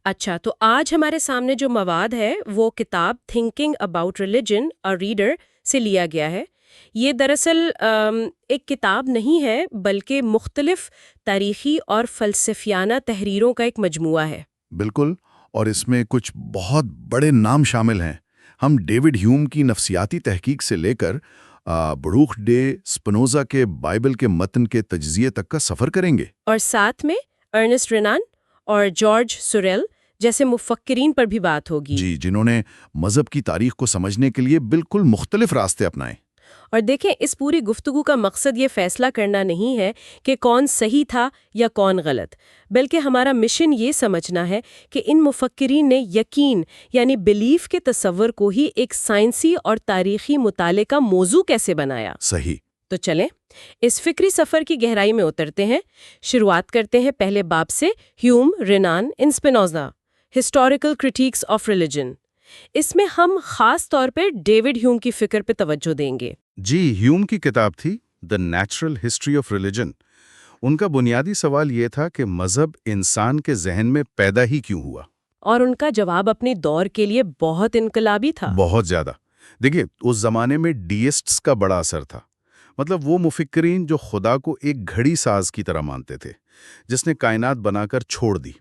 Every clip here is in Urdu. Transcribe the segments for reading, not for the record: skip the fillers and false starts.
اچھا، تو آج ہمارے سامنے جو مواد ہے وہ کتاب تھنکنگ اباؤٹ ریلیجن اور ریڈر سے لیا گیا ہے۔ یہ دراصل ایک کتاب نہیں ہے بلکہ مختلف تاریخی اور فلسفیانہ تحریروں کا ایک مجموعہ ہے۔ بالکل، اور اس میں کچھ بہت بڑے نام شامل ہیں۔ ہم ڈیوڈ ہیوم کی نفسیاتی تحقیق سے لے کر بروخ ڈے سپنوزا کے بائبل کے متن کے تجزیے تک کا سفر کریں گے۔ اور ساتھ میں ارنسٹ رینان اور جارج سوریل جیسے مفکرین پر بھی بات ہوگی۔ جی، جنہوں نے مذہب کی تاریخ کو سمجھنے کے لیے بالکل مختلف راستے اپنائے۔ اور دیکھیں، اس پوری گفتگو کا مقصد یہ فیصلہ کرنا نہیں ہے کہ کون صحیح تھا یا کون غلط، بلکہ ہمارا مشن یہ سمجھنا ہے کہ ان مفکرین نے یقین یعنی بلیف کے تصور کو ہی ایک سائنسی اور تاریخی مطالعے کا موضوع کیسے بنایا۔ صحیح۔ تو چلیں اس فکری سفر کی گہرائی میں اترتے ہیں۔ شروعات کرتے ہیں پہلے باب سے، ہیوم، رینان ان سپنوزا، ہسٹوریکل کرٹیکس آف ریلیجن۔ اس میں ہم خاص طور پہ ڈیوڈ ہیوم کی فکر پہ توجہ دیں گے۔ جی، ہیوم کی کتاب تھی the natural history of religion. ان کا بنیادی سوال یہ تھا کہ مذہب انسان کے ذہن میں پیدا ہی کیوں ہوا؟ اور ان کا جواب اپنے دور کے لیے بہت انقلابی تھا۔ بہت زیادہ۔ دیکھیے، اس زمانے میں ڈیسٹس کا بڑا اثر تھا، مطلب وہ مفکرین جو خدا کو ایک گھڑی ساز کی طرح مانتے تھے جس نے کائنات بنا کر چھوڑ دی۔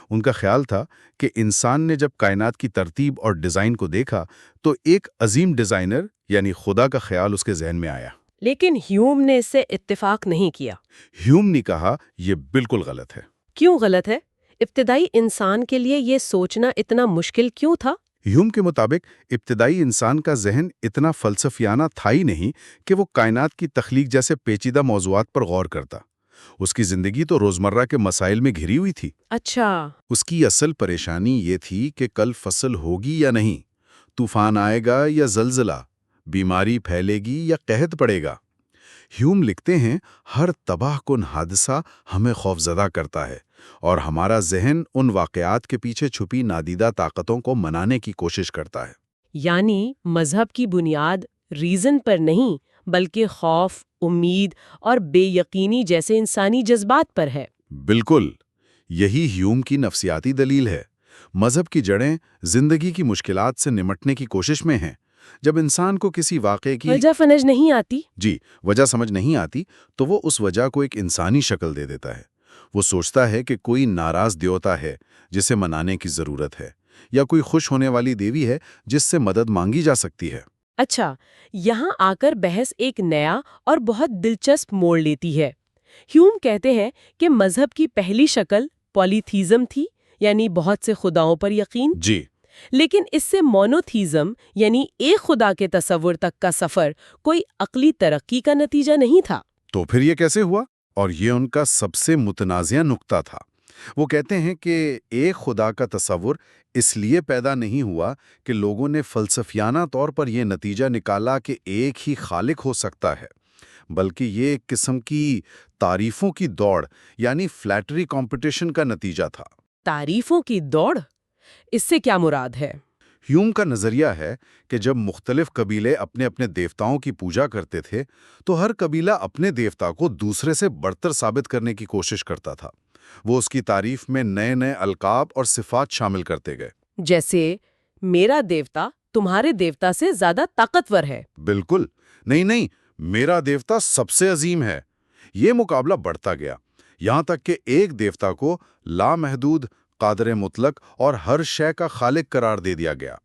ان کا خیال تھا کہ انسان نے جب کائنات کی ترتیب اور ڈیزائن کو دیکھا تو ایک عظیم ڈیزائنر یعنی خدا کا خیال اس کے ذہن میں آیا۔ لیکن ہیوم نے اس سے اتفاق نہیں کیا۔ ہیوم نے کہا یہ بالکل غلط ہے۔ کیوں غلط ہے؟ ابتدائی انسان کے لیے یہ سوچنا اتنا مشکل کیوں تھا؟ ہیوم کے مطابق ابتدائی انسان کا ذہن اتنا فلسفیانہ تھا ہی نہیں کہ وہ کائنات کی تخلیق جیسے پیچیدہ موضوعات پر غور کرتا۔ اس کی زندگی تو روزمرہ کے مسائل میں گھری ہوئی تھی۔ اچھا۔ اس کی اصل پریشانی یہ تھی کہ کل فصل ہوگی یا نہیں، طوفان آئے گا یا زلزلہ، بیماری پھیلے گی یا قحط پڑے گا۔ ہیوم لکھتے ہیں، ہر تباہ کن حادثہ ہمیں خوفزدہ کرتا ہے اور ہمارا ذہن ان واقعات کے پیچھے چھپی نادیدہ طاقتوں کو منانے کی کوشش کرتا ہے۔ یعنی مذہب کی بنیاد ریزن پر نہیں بلکہ خوف، امید اور بے یقینی جیسے انسانی جذبات پر ہے۔ بالکل، یہی ہیوم کی نفسیاتی دلیل ہے۔ مذہب کی جڑیں زندگی کی مشکلات سے نمٹنے کی کوشش میں ہیں۔ جب انسان کو کسی واقعے کی وجہ سمجھ نہیں آتی تو وہ اس وجہ کو ایک انسانی شکل دے دیتا ہے۔ وہ سوچتا ہے کہ کوئی ناراض دیوتا ہے جسے منانے کی ضرورت ہے، یا کوئی خوش ہونے والی دیوی ہے جس سے مدد مانگی جا سکتی ہے۔ اچھا، یہاں آ کر بحث ایک نیا اور بہت دلچسپ موڑ لیتی ہے۔ ہیوم کہتے ہیں کہ مذہب کی پہلی شکل پولیتھیزم تھی، یعنی بہت سے خداؤں پر یقین۔ جی، لیکن اس سے مونوتھیزم یعنی ایک خدا کے تصور تک کا سفر کوئی عقلی ترقی کا نتیجہ نہیں تھا۔ تو پھر یہ کیسے ہوا؟ اور یہ ان کا سب سے متنازع نقطہ تھا۔ وہ کہتے ہیں کہ ایک خدا کا تصور اس لیے پیدا نہیں ہوا کہ لوگوں نے فلسفیانہ طور پر یہ نتیجہ نکالا کہ ایک ہی خالق ہو سکتا ہے، بلکہ یہ ایک قسم کی تعریفوں کی دوڑ یعنی فلیٹری کمپٹیشن کا نتیجہ تھا۔ تعریفوں کی دوڑ؟ اس سے کیا مراد ہے؟ ہیوم کا نظریہ ہے کہ جب مختلف قبیلے اپنے اپنے دیوتاؤں کی پوجا کرتے تھے تو ہر قبیلہ اپنے دیوتا کو دوسرے سے برتر ثابت کرنے کی کوشش کرتا تھا۔ وہ اس کی تعریف میں نئے نئے القاب اور صفات شامل کرتے گئے، جیسے میرا دیوتا تمہارے دیوتا سے زیادہ طاقتور ہے۔ بالکل نہیں، میرا دیوتا سب سے عظیم ہے۔ یہ مقابلہ بڑھتا گیا، یہاں تک کہ ایک دیوتا کو لامحدود، قادر مطلق اور ہر شے کا خالق قرار دے دیا گیا۔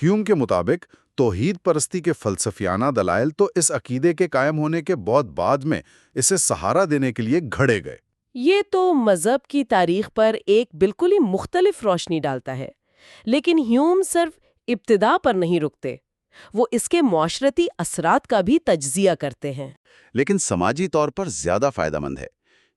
ہیوم کے مطابق توحید پرستی کے فلسفیانہ دلائل تو اس عقیدے کے قائم ہونے کے بہت بعد میں اسے سہارا دینے کے لیے گھڑے گئے۔ یہ تو مذہب کی تاریخ پر ایک بالکل ہی مختلف روشنی ڈالتا ہے۔ لیکن ہیوم صرف ابتدا پر نہیں رکتے، وہ اس کے معاشرتی اثرات کا بھی تجزیہ کرتے ہیں۔ لیکن سماجی طور پر زیادہ فائدہ مند ہے۔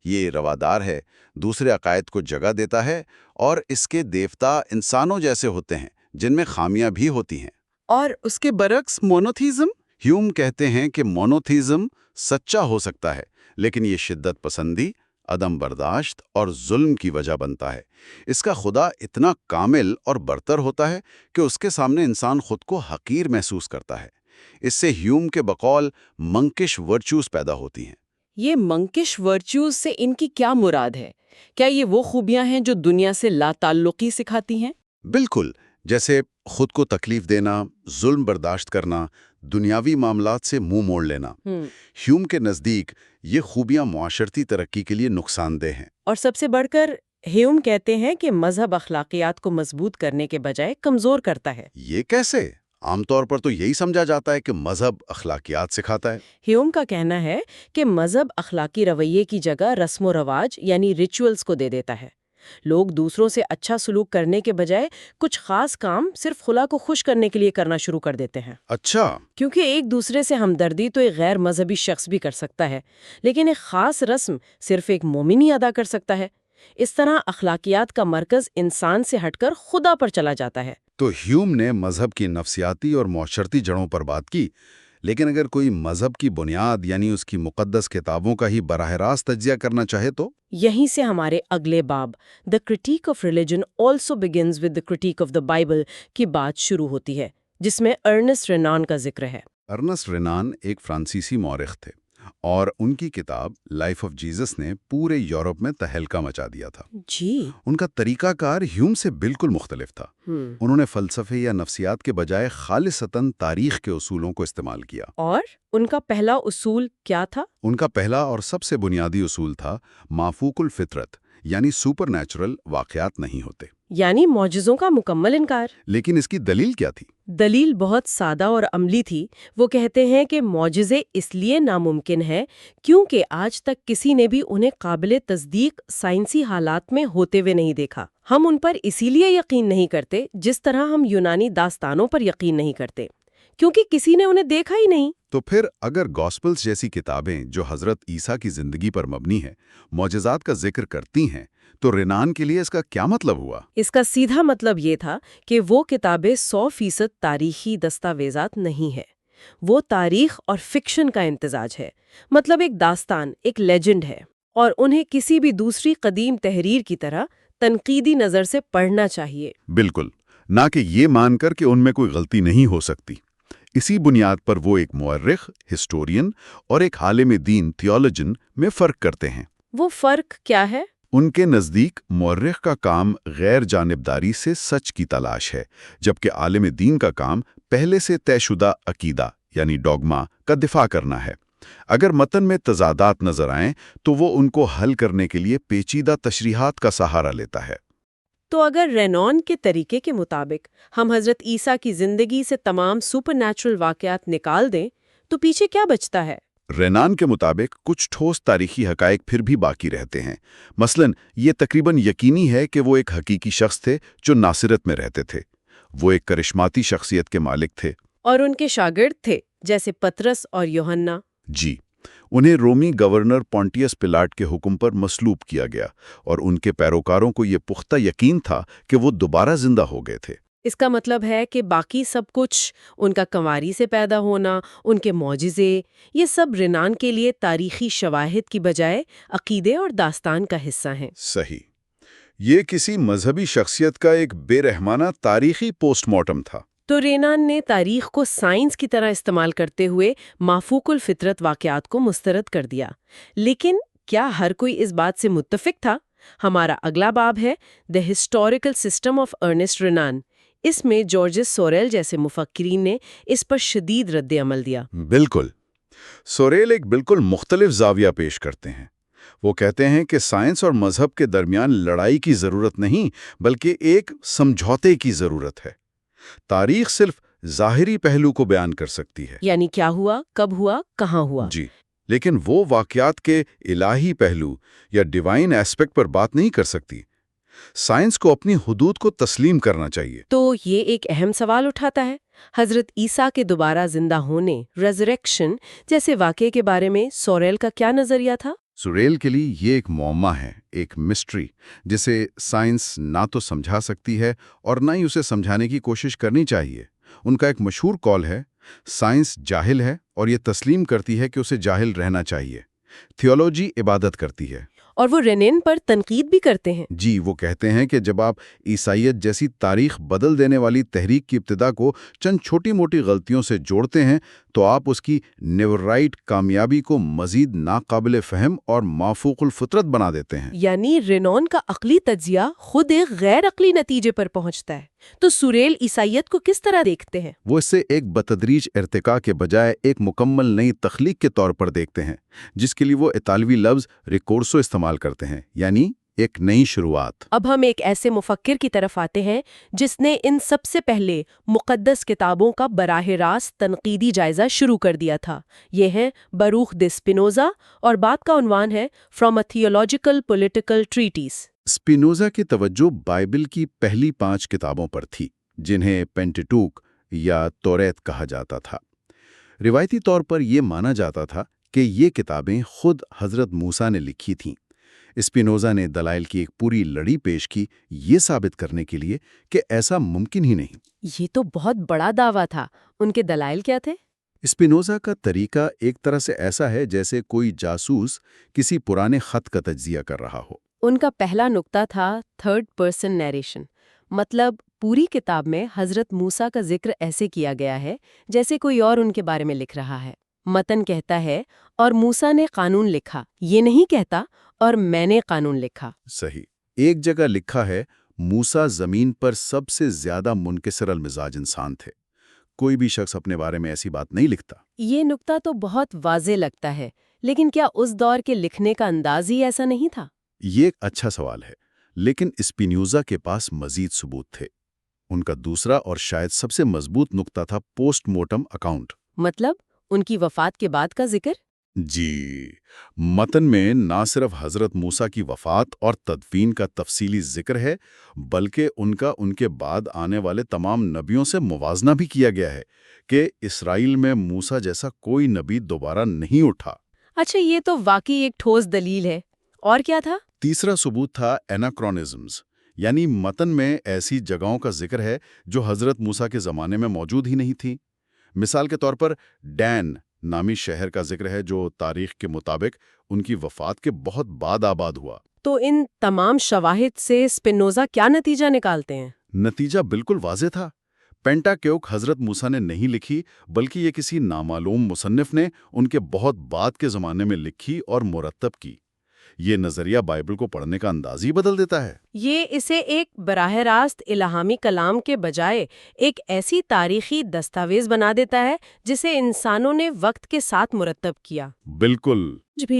یہ روادار ہے، دوسرے عقائد کو جگہ دیتا ہے، اور اس کے دیوتا انسانوں جیسے ہوتے ہیں جن میں خامیاں بھی ہوتی ہیں۔ اور اس کے برعکس مونوتھیزم؟ ہیوم کہتے ہیں کہ مونوتھیزم سچا ہو سکتا ہے، لیکن یہ شدت پسندی، عدم برداشت اور ظلم کی وجہ بنتا ہے۔ اس کا خدا اتنا کامل اور برتر ہوتا ہے کہ اس کے سامنے انسان خود کو حقیر محسوس کرتا ہے۔ اس سے ہیوم کے بقول منکش ورچوز پیدا ہوتی ہیں۔ یہ منکش ورچوز سے ان کی کیا مراد ہے؟ کیا یہ وہ خوبیاں ہیں جو دنیا سے لا تعلقی سکھاتی ہیں؟ بالکل، جیسے خود کو تکلیف دینا، ظلم برداشت کرنا، دنیاوی معاملات سے منہ موڑ لینا۔ ہیوم کے نزدیک یہ خوبیاں معاشرتی ترقی کے لیے نقصان دہ ہیں۔ اور سب سے بڑھ کر ہیوم کہتے ہیں کہ مذہب اخلاقیات کو مضبوط کرنے کے بجائے کمزور کرتا ہے۔ یہ کیسے؟ عام طور پر تو یہی سمجھا جاتا ہے کہ مذہب اخلاقیات سکھاتا ہے۔ ہیوم کا کہنا ہے کہ مذہب اخلاقی رویے کی جگہ رسم و رواج یعنی ریچولز کو دے دیتا ہے۔ لوگ دوسروں سے اچھا سلوک کرنے کے بجائے کچھ خاص کام صرف خدا کو خوش کرنے کے لیے کرنا شروع کر دیتے ہیں۔ اچھا، کیونکہ ایک دوسرے سے ہمدردی تو ایک غیر مذہبی شخص بھی کر سکتا ہے، لیکن ایک خاص رسم صرف ایک مومن ہی ادا کر سکتا ہے۔ اس طرح اخلاقیات کا مرکز انسان سے ہٹ کر خدا پر چلا جاتا ہے۔ تو ہیوم نے مذہب کی نفسیاتی اور معاشرتی جڑوں پر بات کی، لیکن اگر کوئی مذہب کی بنیاد یعنی اس کی مقدس کتابوں کا ہی براہ راست تجزیہ کرنا چاہے تو؟ یہیں سے ہمارے اگلے باب The Critique of Religion also begins with the critique of the Bible کی بات شروع ہوتی ہے، جس میں ارنسٹ رینان کا ذکر ہے۔ ارنسٹ رینان ایک فرانسیسی مورخ تھے اور ان کی کتاب لائف آف جیزس نے پورے یورپ میں تہلکہ مچا دیا تھا۔ جی، ان کا طریقہ کار ہیوم سے بالکل مختلف تھا۔ انہوں نے فلسفے یا نفسیات کے بجائے خالصتاً تاریخ کے اصولوں کو استعمال کیا۔ اور ان کا پہلا اصول کیا تھا؟ ان کا پہلا اور سب سے بنیادی اصول تھا مافوق الفطرت، یعنی سپر نیچرل واقعات نہیں ہوتے، یعنی معجزوں کا مکمل انکار۔ لیکن اس کی دلیل کیا تھی؟ دلیل بہت سادہ اور عملی تھی۔ وہ کہتے ہیں کہ معجزے اس لیے ناممکن ہے کیونکہ آج تک کسی نے بھی انہیں قابل تصدیق سائنسی حالات میں ہوتے ہوئے نہیں دیکھا۔ ہم ان پر اسی لیے یقین نہیں کرتے جس طرح ہم یونانی داستانوں پر یقین نہیں کرتے، کیونکہ کسی نے انہیں دیکھا ہی نہیں۔ تو پھر اگر گاسپلز جیسی کتابیں جو حضرت عیسیٰ کی زندگی پر مبنی ہیں معجزات کا ذکر کرتی ہیں تو رینان کے لیے اس کا کیا مطلب ہوا؟ اس کا سیدھا مطلب یہ تھا کہ وہ کتابیں 100% تاریخی دستاویزات نہیں ہے، وہ تاریخ اور فکشن کا امتزاج ہے، مطلب ایک داستان، ایک لیجنڈ ہے، اور انہیں کسی بھی دوسری قدیم تحریر کی طرح تنقیدی نظر سے پڑھنا چاہیے۔ بالکل، نہ کہ یہ مان کر کہ ان میں کوئی غلطی نہیں ہو سکتی۔ اسی بنیاد پر وہ ایک مورخ، ہسٹورین اور ایک عالم دین تھیولوجن میں فرق کرتے ہیں۔ وہ فرق کیا ہے؟ ان کے نزدیک مورخ کا کام غیر جانبداری سے سچ کی تلاش ہے، جبکہ عالم دین کا کام پہلے سے طے شدہ عقیدہ یعنی ڈوگما کا دفاع کرنا ہے۔ اگر متن میں تضادات نظر آئیں تو وہ ان کو حل کرنے کے لیے پیچیدہ تشریحات کا سہارا لیتا ہے۔ تو اگر رینان کے طریقے کے مطابق ہم حضرت عیسیٰ کی زندگی سے تمام سپر نیچرل واقعات نکال دیں تو پیچھے کیا بچتا ہے؟ رینان کے مطابق کچھ ٹھوس تاریخی حقائق پھر بھی باقی رہتے ہیں۔ مثلاً یہ تقریباً یقینی ہے کہ وہ ایک حقیقی شخص تھے جو ناصرت میں رہتے تھے، وہ ایک کرشماتی شخصیت کے مالک تھے، اور ان کے شاگرد تھے جیسے پطرس اور یوحنا۔ جی، انہیں رومی گورنر پونٹیس پلاٹ کے حکم پر مصلوب کیا گیا اور ان کے پیروکاروں کو یہ پختہ یقین تھا کہ وہ دوبارہ زندہ ہو گئے تھے۔ اس کا مطلب ہے کہ باقی سب کچھ، ان کا کنواری سے پیدا ہونا، ان کے معجزے، یہ سب رینان کے لیے تاریخی شواہد کی بجائے عقیدے اور داستان کا حصہ ہیں۔ صحیح، یہ کسی مذہبی شخصیت کا ایک بے رحمانہ تاریخی پوسٹ مارٹم تھا۔ تو رینان نے تاریخ کو سائنس کی طرح استعمال کرتے ہوئے مافوق الفطرت واقعات کو مسترد کر دیا۔ لیکن کیا ہر کوئی اس بات سے متفق تھا؟ ہمارا اگلا باب ہے the historical system of Ernest Renan. اس میں جارجس سوریل جیسے مفکرین نے اس پر شدید رد عمل دیا۔ بالکل، سوریل ایک بالکل مختلف زاویہ پیش کرتے ہیں۔ وہ کہتے ہیں کہ سائنس اور مذہب کے درمیان لڑائی کی ضرورت نہیں بلکہ ایک سمجھوتے کی ضرورت ہے۔ تاریخ صرف ظاہری پہلو کو بیان کر سکتی ہے، یعنی کیا ہوا، کب ہوا، کہاں ہوا۔ جی، لیکن وہ واقعات کے الہی پہلو یا ڈیوائن ایسپیکٹ پر بات نہیں کر سکتی۔ سائنس کو اپنی حدود کو تسلیم کرنا چاہیے۔ تو یہ ایک اہم سوال اٹھاتا ہے، حضرت عیسیٰ کے دوبارہ زندہ ہونے، ریزریکشن جیسے واقعے کے بارے میں سوریل کا کیا نظریہ تھا؟ سوریل کے لیے یہ ایک معمہ ہے، ایک مسٹری جسے سائنس نہ تو سمجھا سکتی ہے اور نہ ہی اسے سمجھانے کی کوشش کرنی چاہیے۔ ان کا ایک مشہور قول ہے، سائنس جاہل ہے اور یہ تسلیم کرتی ہے کہ اسے جاہل رہنا چاہیے۔ تھیولوجی عبادت کرتی ہے، اور وہ رینین پر تنقید بھی کرتے ہیں۔ جی، وہ کہتے ہیں کہ جب آپ عیسائیت جیسی تاریخ بدل دینے والی تحریک کی ابتدا کو چند چھوٹی موٹی غلطیوں سے جوڑتے ہیں تو آپ اس کی نیورائٹ کامیابی کو مزید ناقابل فہم اور مافوق الفطرت بنا دیتے ہیں۔ یعنی رینون کا عقلی تجزیہ خود ایک غیر عقلی نتیجے پر پہنچتا ہے۔ تو سوریل عیسائیت کو کس طرح دیکھتے ہیں؟ وہ اسے ایک بتدریج ارتقاء کے بجائے ایک مکمل نئی تخلیق کے طور پر دیکھتے ہیں، جس کے لیے وہ اطالوی لفظ ریکورسو استعمال کرتے ہیں، یعنی ایک نئی شروعات۔ اب ہم ایک ایسے مفکر کی طرف آتے ہیں جس نے ان سب سے پہلے مقدس کتابوں کا براہ راست تنقیدی جائزہ شروع کر دیا تھا۔ یہ ہیں بروخ دے اسپینوزا، اور بات کا عنوان ہے from a theological political treatise. Spinoza کی توجہ بائبل کی پہلی 5 کتابوں پر تھی، جنہیں پینٹیٹوک یا توریت کہا جاتا تھا۔ روایتی طور پر یہ مانا جاتا تھا کہ یہ کتابیں خود حضرت موسیٰ نے لکھی تھیں۔ اسپینوزا نے دلائل کی ایک پوری لڑی پیش کی، یہ ثابت کرنے کے لیے کہ ایسا ممکن ہی نہیں۔ یہ تو بہت بڑا دعویٰ تھا۔ ان کے دلائل کیا تھے؟ اسپینوزا کا طریقہ ایک طرح سے ایسا ہے جیسے کوئی جاسوس کسی پرانے خط کا تجزیہ کر رہا ہو۔ ان کا پہلا نقطہ تھا تھرڈ پرسن نیریشن، مطلب پوری کتاب میں حضرت موسیٰ کا ذکر ایسے کیا گیا ہے جیسے کوئی اور ان کے بارے میں لکھ رہا ہے۔ متن کہتا ہے اور موسیٰ نے قانون لکھا، یہ نہیں کہتا اور میں نے قانون لکھا۔ صحیح، ایک جگہ لکھا ہے موسیٰ زمین پر سب سے زیادہ منکسر المزاج انسان تھے۔ کوئی بھی شخص اپنے بارے میں ایسی بات نہیں لکھتا۔ یہ نقطہ تو بہت واضح لگتا ہے، لیکن کیا اس دور کے لکھنے کا انداز ہی ایسا نہیں تھا؟ یہ ایک اچھا سوال ہے، لیکن اسپینوزا کے پاس مزید ثبوت تھے۔ ان کا دوسرا اور شاید سب سے مضبوط نقطہ تھا پوسٹ مورٹم اکاؤنٹ۔ مطلب ان کی وفات کے بعد کا ذکر؟ جی، متن میں نہ صرف حضرت موسیٰ کی وفات اور تدفین کا تفصیلی ذکر ہے، بلکہ ان کے بعد آنے والے تمام نبیوں سے موازنہ بھی کیا گیا ہے کہ اسرائیل میں موسیٰ جیسا کوئی نبی دوبارہ نہیں اٹھا۔ اچھا، یہ تو واقعی ایک ٹھوس دلیل ہے۔ اور کیا تھا؟ تیسرا ثبوت تھا ایناکرونزمز، یعنی متن میں ایسی جگہوں کا ذکر ہے جو حضرت موسیٰ کے زمانے میں موجود ہی نہیں تھی۔ مثال کے طور پر ڈین نامی شہر کا ذکر ہے جو تاریخ کے مطابق ان کی وفات کے بہت بعد آباد ہوا۔ تو ان تمام شواہد سے اسپینوزا کیا نتیجہ نکالتے ہیں؟ نتیجہ بالکل واضح تھا۔ پینٹاکیوک حضرت موسیٰ نے نہیں لکھی، بلکہ یہ کسی نامعلوم مصنف نے ان کے بہت بعد کے زمانے میں لکھی اور مرتب کی۔ یہ نظریہ بائبل کو پڑھنے کا انداز ہی بدل دیتا ہے۔ یہ اسے ایک براہ راست الہامی کلام کے بجائے ایک ایسی تاریخی دستاویز بنا دیتا ہے جسے انسانوں نے وقت کے ساتھ مرتب کیا۔ بالکل۔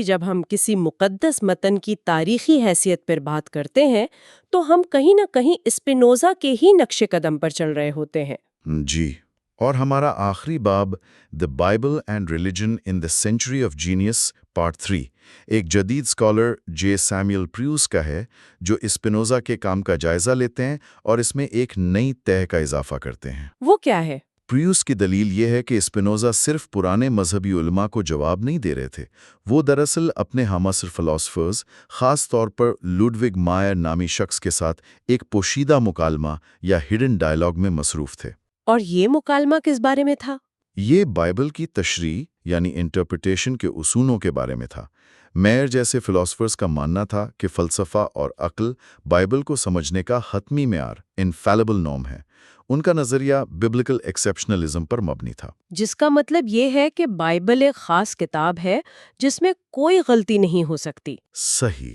جب ہم کسی مقدس متن کی تاریخی حیثیت پر بات کرتے ہیں تو ہم کہیں نہ کہیں اسپینوزا کے ہی نقش قدم پر چل رہے ہوتے ہیں۔ جی، اور ہمارا آخری باب the Bible and religion in the century of genius part 3 ایک جدید اسکالر جے سیموئل پریوس کا ہے، جو اسپینوزا کے کام کا جائزہ لیتے ہیں اور اس میں ایک نئی تہہ کا اضافہ کرتے ہیں۔ وہ کیا ہے؟ پریوس کی دلیل یہ ہے کہ اسپینوزا صرف پرانے مذہبی علماء کو جواب نہیں دے رہے تھے، وہ دراصل اپنے ہمعصر فلاسفرز، خاص طور پر لوڈوگ مائر نامی شخص کے ساتھ ایک پوشیدہ مکالمہ یا ہڈن ڈائلاگ میں مصروف تھے۔ اور یہ مکالمہ کس بارے میں تھا؟ یہ بائبل کی تشریح یعنی انٹرپریٹیشن کے اصولوں کے بارے میں تھا۔ میئر جیسے فلاسفرز کا ماننا تھا کہ فلسفہ اور عقل بائبل کو سمجھنے کا حتمی معیار انفیلیبل نارم ہے۔ ان کا نظریہ ببلکل ایکسیپشنلزم پر مبنی تھا، جس کا مطلب یہ ہے کہ بائبل ایک خاص کتاب ہے جس میں کوئی غلطی نہیں ہو سکتی۔ صحیح۔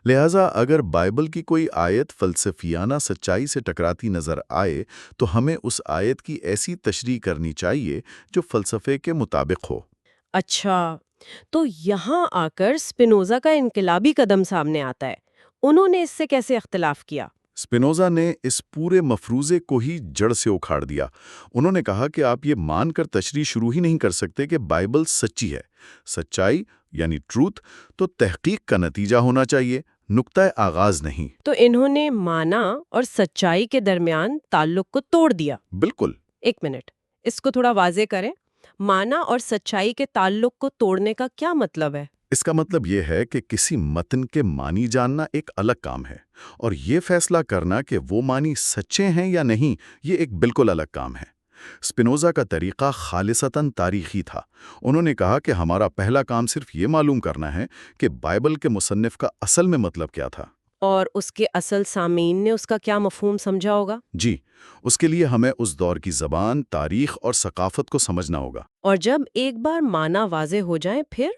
لہٰذا اگر بائبل کی کوئی آیت فلسفیانہ سچائی سے ٹکراتی نظر آئے تو ہمیں اس آیت کی ایسی تشریح کرنی چاہیے جو فلسفے کے مطابق ہو۔ اچھا، تو یہاں آ کر اسپینوزا کا انقلابی قدم سامنے آتا ہے۔ انہوں نے اس سے کیسے اختلاف کیا؟ اسپینوزا نے اس پورے مفروضے کو ہی جڑ سے اکھاڑ دیا۔ انہوں نے کہا کہ آپ یہ مان کر تشریح شروع ہی نہیں کر سکتے کہ بائبل سچی ہے۔ سچائی یعنی ٹروتھ تو تحقیق کا نتیجہ ہونا چاہیے، نقطہ آغاز نہیں۔ تو انہوں نے مانا اور سچائی کے درمیان تعلق کو توڑ دیا۔ بالکل۔ ایک منٹ، اس کو تھوڑا واضح کریں۔ مانا اور سچائی کے تعلق کو توڑنے کا کیا مطلب ہے؟ اس کا مطلب یہ ہے کہ کسی متن کے معنی جاننا ایک الگ کام ہے، اور یہ فیصلہ کرنا کہ وہ معنی سچے ہیں یا نہیں، یہ ایک بالکل الگ کام ہے۔ اسپینوزا کا طریقہ خالصتاً تاریخی تھا۔ انہوں نے کہا کہ ہمارا پہلا کام صرف یہ معلوم کرنا ہے کہ بائبل کے مصنف کا اصل میں مطلب کیا تھا۔ اور اس کے اصل سامعین نے اس کا کیا مفہوم سمجھا ہوگا؟ جی، اس کے لیے ہمیں اس دور کی زبان، تاریخ اور ثقافت کو سمجھنا ہوگا۔ اور جب ایک بار معنی واضح ہو جائیں پھر؟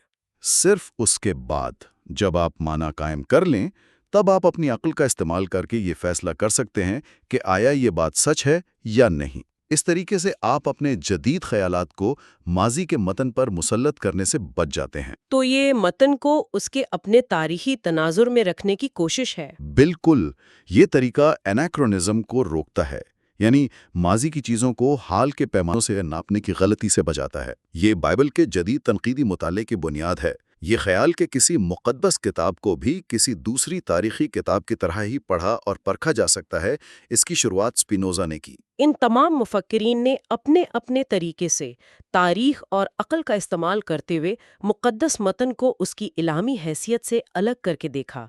صرف اس کے بعد جب آپ معنی قائم کر لیں، تب آپ اپنی عقل کا استعمال کر کے یہ فیصلہ کر سکتے ہیں کہ آیا یہ بات سچ ہے یا نہیں۔ اس طریقے سے آپ اپنے جدید خیالات کو ماضی کے متن پر مسلط کرنے سے بچ جاتے ہیں۔ تو یہ متن کو اس کے اپنے تاریخی تناظر میں رکھنے کی کوشش ہے۔ بالکل، یہ طریقہ انیکرونزم کو روکتا ہے، یعنی ماضی کی چیزوں کو حال کے پیمانوں سے ناپنے کی غلطی سے بچاتا ہے۔ یہ بائبل کے جدید تنقیدی مطالعے کی بنیاد ہے۔ یہ خیال کہ کسی مقدس کتاب کو بھی کسی دوسری تاریخی کتاب کی طرح ہی پڑھا اور پرکھا جا سکتا ہے، اس کی شروعات سپینوزا نے کی۔ ان تمام مفکرین نے اپنے اپنے طریقے سے تاریخ اور عقل کا استعمال کرتے ہوئے مقدس متن کو اس کی الہامی حیثیت سے الگ کر کے دیکھا۔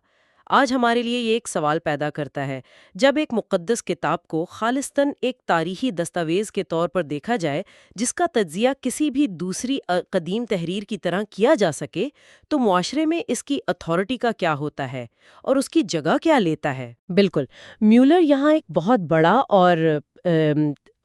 آج ہمارے لیے یہ ایک سوال پیدا کرتا ہے، جب ایک مقدس کتاب کو خالصتاً ایک تاریخی دستاویز کے طور پر دیکھا جائے جس کا تجزیہ کسی بھی دوسری قدیم تحریر کی طرح کیا جا سکے، تو معاشرے میں اس کی اتھارٹی کا کیا ہوتا ہے اور اس کی جگہ کیا لیتا ہے؟ بالکل، میولر یہاں ایک بہت بڑا اور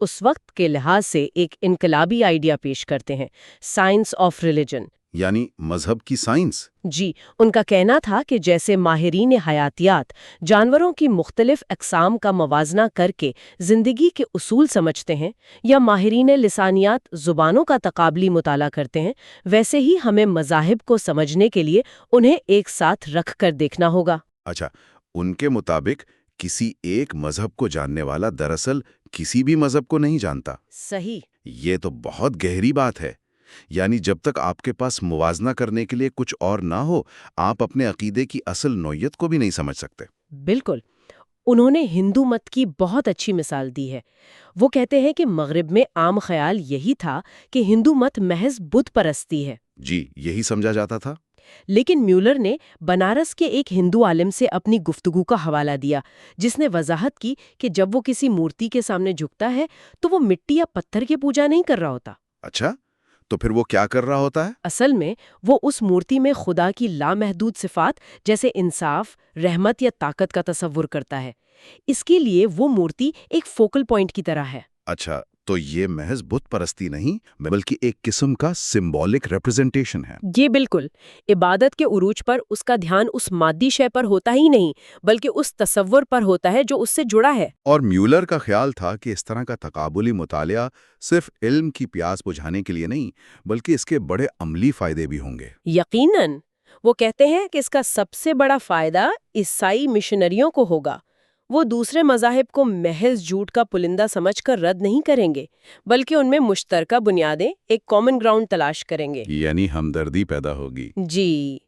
اس وقت کے لحاظ سے ایک انقلابی آئیڈیا پیش کرتے ہیں، سائنس آف ریلیجن، یعنی مذہب کی سائنس۔ جی، ان کا کہنا تھا کہ جیسے ماہرین حیاتیات جانوروں کی مختلف اقسام کا موازنہ کر کے زندگی کے اصول سمجھتے ہیں، یا ماہرین لسانیات زبانوں کا تقابلی مطالعہ کرتے ہیں، ویسے ہی ہمیں مذاہب کو سمجھنے کے لیے انہیں ایک ساتھ رکھ کر دیکھنا ہوگا۔ اچھا، ان کے مطابق کسی ایک مذہب کو جاننے والا دراصل کسی بھی مذہب کو نہیں جانتا۔ صحیح۔ یہ تو بہت گہری بات ہے، یعنی جب تک آپ کے پاس موازنہ کرنے کے لیے کچھ اور نہ ہو، آپ اپنے عقیدے کی اصل نوعیت کو بھی نہیں سمجھ سکتے۔ بالکل، انہوں نے ہندو مت کی بہت اچھی مثال دی ہے۔ وہ کہتے ہیں کہ مغرب میں عام خیال یہی تھا کہ ہندو مت محض بت پرستی ہے۔ جی، یہی سمجھا جاتا تھا۔ لیکن میولر نے بنارس کے ایک ہندو عالم سے اپنی گفتگو کا حوالہ دیا، جس نے وضاحت کی کہ جب وہ کسی مورتی کے سامنے جھکتا ہے تو وہ مٹی یا پتھر کی پوجا نہیں کر رہا ہوتا۔ اچھا، تو پھر وہ کیا کر رہا ہوتا ہے؟ اصل میں وہ اس مورتی میں خدا کی لامحدود صفات جیسے انصاف، رحمت یا طاقت کا تصور کرتا ہے۔ اس کے لیے وہ مورتی ایک فوکل پوائنٹ کی طرح ہے۔ اچھا، تو یہ محض بت پرستی نہیں بلکہ ایک قسم کا سمبولک ریپرزنٹیشن ہے۔ یہ بالکل، عبادت کے عروج پر اس کا دھیان اس مادی شے پر ہوتا ہی نہیں بلکہ اس تصور پر ہوتا ہے جو اس سے جڑا ہے۔ اور میولر کا خیال تھا کہ اس طرح کا تقابلی مطالعہ صرف علم کی پیاس بجھانے کے لیے نہیں بلکہ اس کے بڑے عملی فائدے بھی ہوں گے۔ یقیناً، وہ کہتے ہیں کہ اس کا سب سے بڑا فائدہ عیسائی مشنریوں کو ہوگا۔ وہ دوسرے مذاہب کو محض جھوٹ کا پلندہ سمجھ کر رد نہیں کریں گے بلکہ ان میں مشترکہ بنیادیں، ایک کامن گراؤنڈ تلاش کریں گے۔ یعنی ہمدردی پیدا ہوگی۔ جی،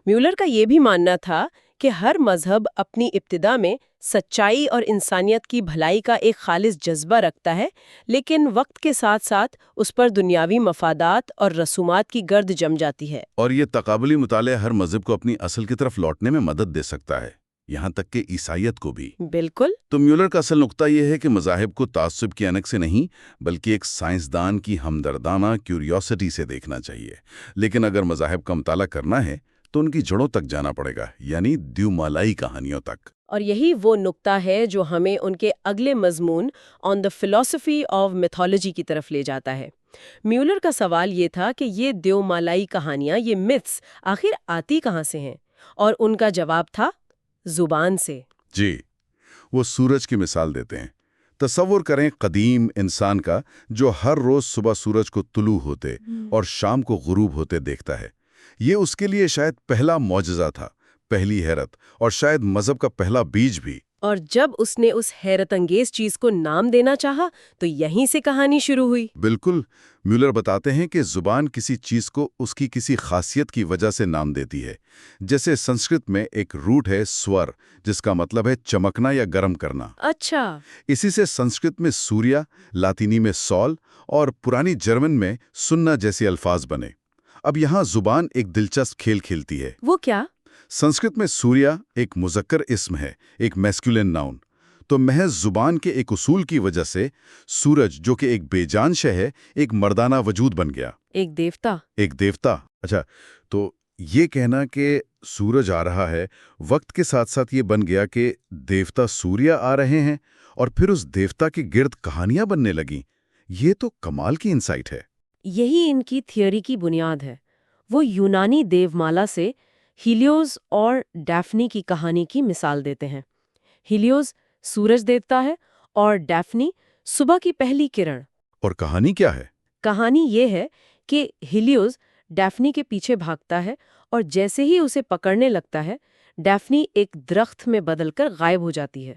میولر کا یہ بھی ماننا تھا کہ ہر مذہب اپنی ابتدا میں سچائی اور انسانیت کی بھلائی کا ایک خالص جذبہ رکھتا ہے، لیکن وقت کے ساتھ ساتھ اس پر دنیاوی مفادات اور رسومات کی گرد جم جاتی ہے۔ اور یہ تقابلی مطالعہ ہر مذہب کو اپنی اصل کی طرف لوٹنے میں مدد دے سکتا ہے، یہاں تک کہ عیسائیت کو بھی۔ بالکل۔ تو میولر کا اصل نقطہ یہ ہے کہ مذاہب کو تعصب کی انک سے نہیں بلکہ ایک سائنسدان کی ہمدردانہ کیوریوسٹی سے دیکھنا چاہیے۔ لیکن اگر مذاہب کا مطالعہ کرنا ہے تو ان کی جڑوں تک جانا پڑے گا، یعنی دیومالائی کہانیوں تک۔ اور یہی وہ نقطہ ہے جو ہمیں ان کے اگلے مضمون آن دا فلسفی آف میتھولوجی کی طرف لے جاتا ہے۔ میولر کا سوال یہ تھا کہ یہ دیومالائی کہانیاں، یہ میتھس آخر آتی کہاں سے ہیں؟ اور ان کا جواب تھا زبان سے۔ جی، وہ سورج کی مثال دیتے ہیں۔ تصور کریں قدیم انسان کا جو ہر روز صبح سورج کو طلوع ہوتے اور شام کو غروب ہوتے دیکھتا ہے۔ یہ اس کے لیے شاید پہلا معجزہ تھا، پہلی حیرت، اور شاید مذہب کا پہلا بیج بھی۔ اور جب اس نے اس حیرت انگیز چیز کو نام دینا چاہا تو یہیں سے کہانی شروع ہوئی۔ بالکل، میولر بتاتے ہیں کہ زبان کسی چیز کو اس کی کسی خاصیت کی وجہ سے نام دیتی ہے۔ جیسے سنسکرت میں ایک روٹ ہے سور، جس کا مطلب ہے چمکنا یا گرم کرنا۔ اچھا۔ اسی سے سنسکرت میں سوریا، لاطینی میں سول اور پرانی جرمن میں سننا جیسے الفاظ بنے۔ اب یہاں زبان ایک دلچسپ کھیل کھیلتی ہے۔ وہ کیا؟ سنسکرت میں سوریا ایک مذکر اسم ہے، ایک میسکولین ناؤن۔ تو محض زبان کے ایک اصول کی وجہ سے سورج، جو کہ ایک بے جان شے ہے، ایک مردانہ وجود بن گیا، ایک دیوتا۔ ایک دیوتا۔ اچھا، تو یہ کہنا کہ سورج آ رہا ہے، وقت کے ساتھ ساتھ یہ بن گیا کہ دیوتا سوریہ آ رہے ہیں اور پھر اس دیوتا کے گرد کہانیاں بننے لگیں، یہ تو کمال کی انسائٹ ہے۔ یہی ان کی تھیوری کی بنیاد ہے۔ وہ یونانی دیو مالا سے ہیلیوز اور ڈیفنی کی کہانی کی مثال دیتے ہیں۔ ہیلیوز سورج دیوتا ہے اور ڈیفنی صبح کی پہلی کرن۔ اور کہانی کیا ہے؟ کہانی یہ ہے کہ ہیلیوز ڈیفنی کے پیچھے بھاگتا ہے اور جیسے ہی اسے پکڑنے لگتا ہے ڈیفنی ایک درخت میں بدل کر غائب ہو جاتی ہے۔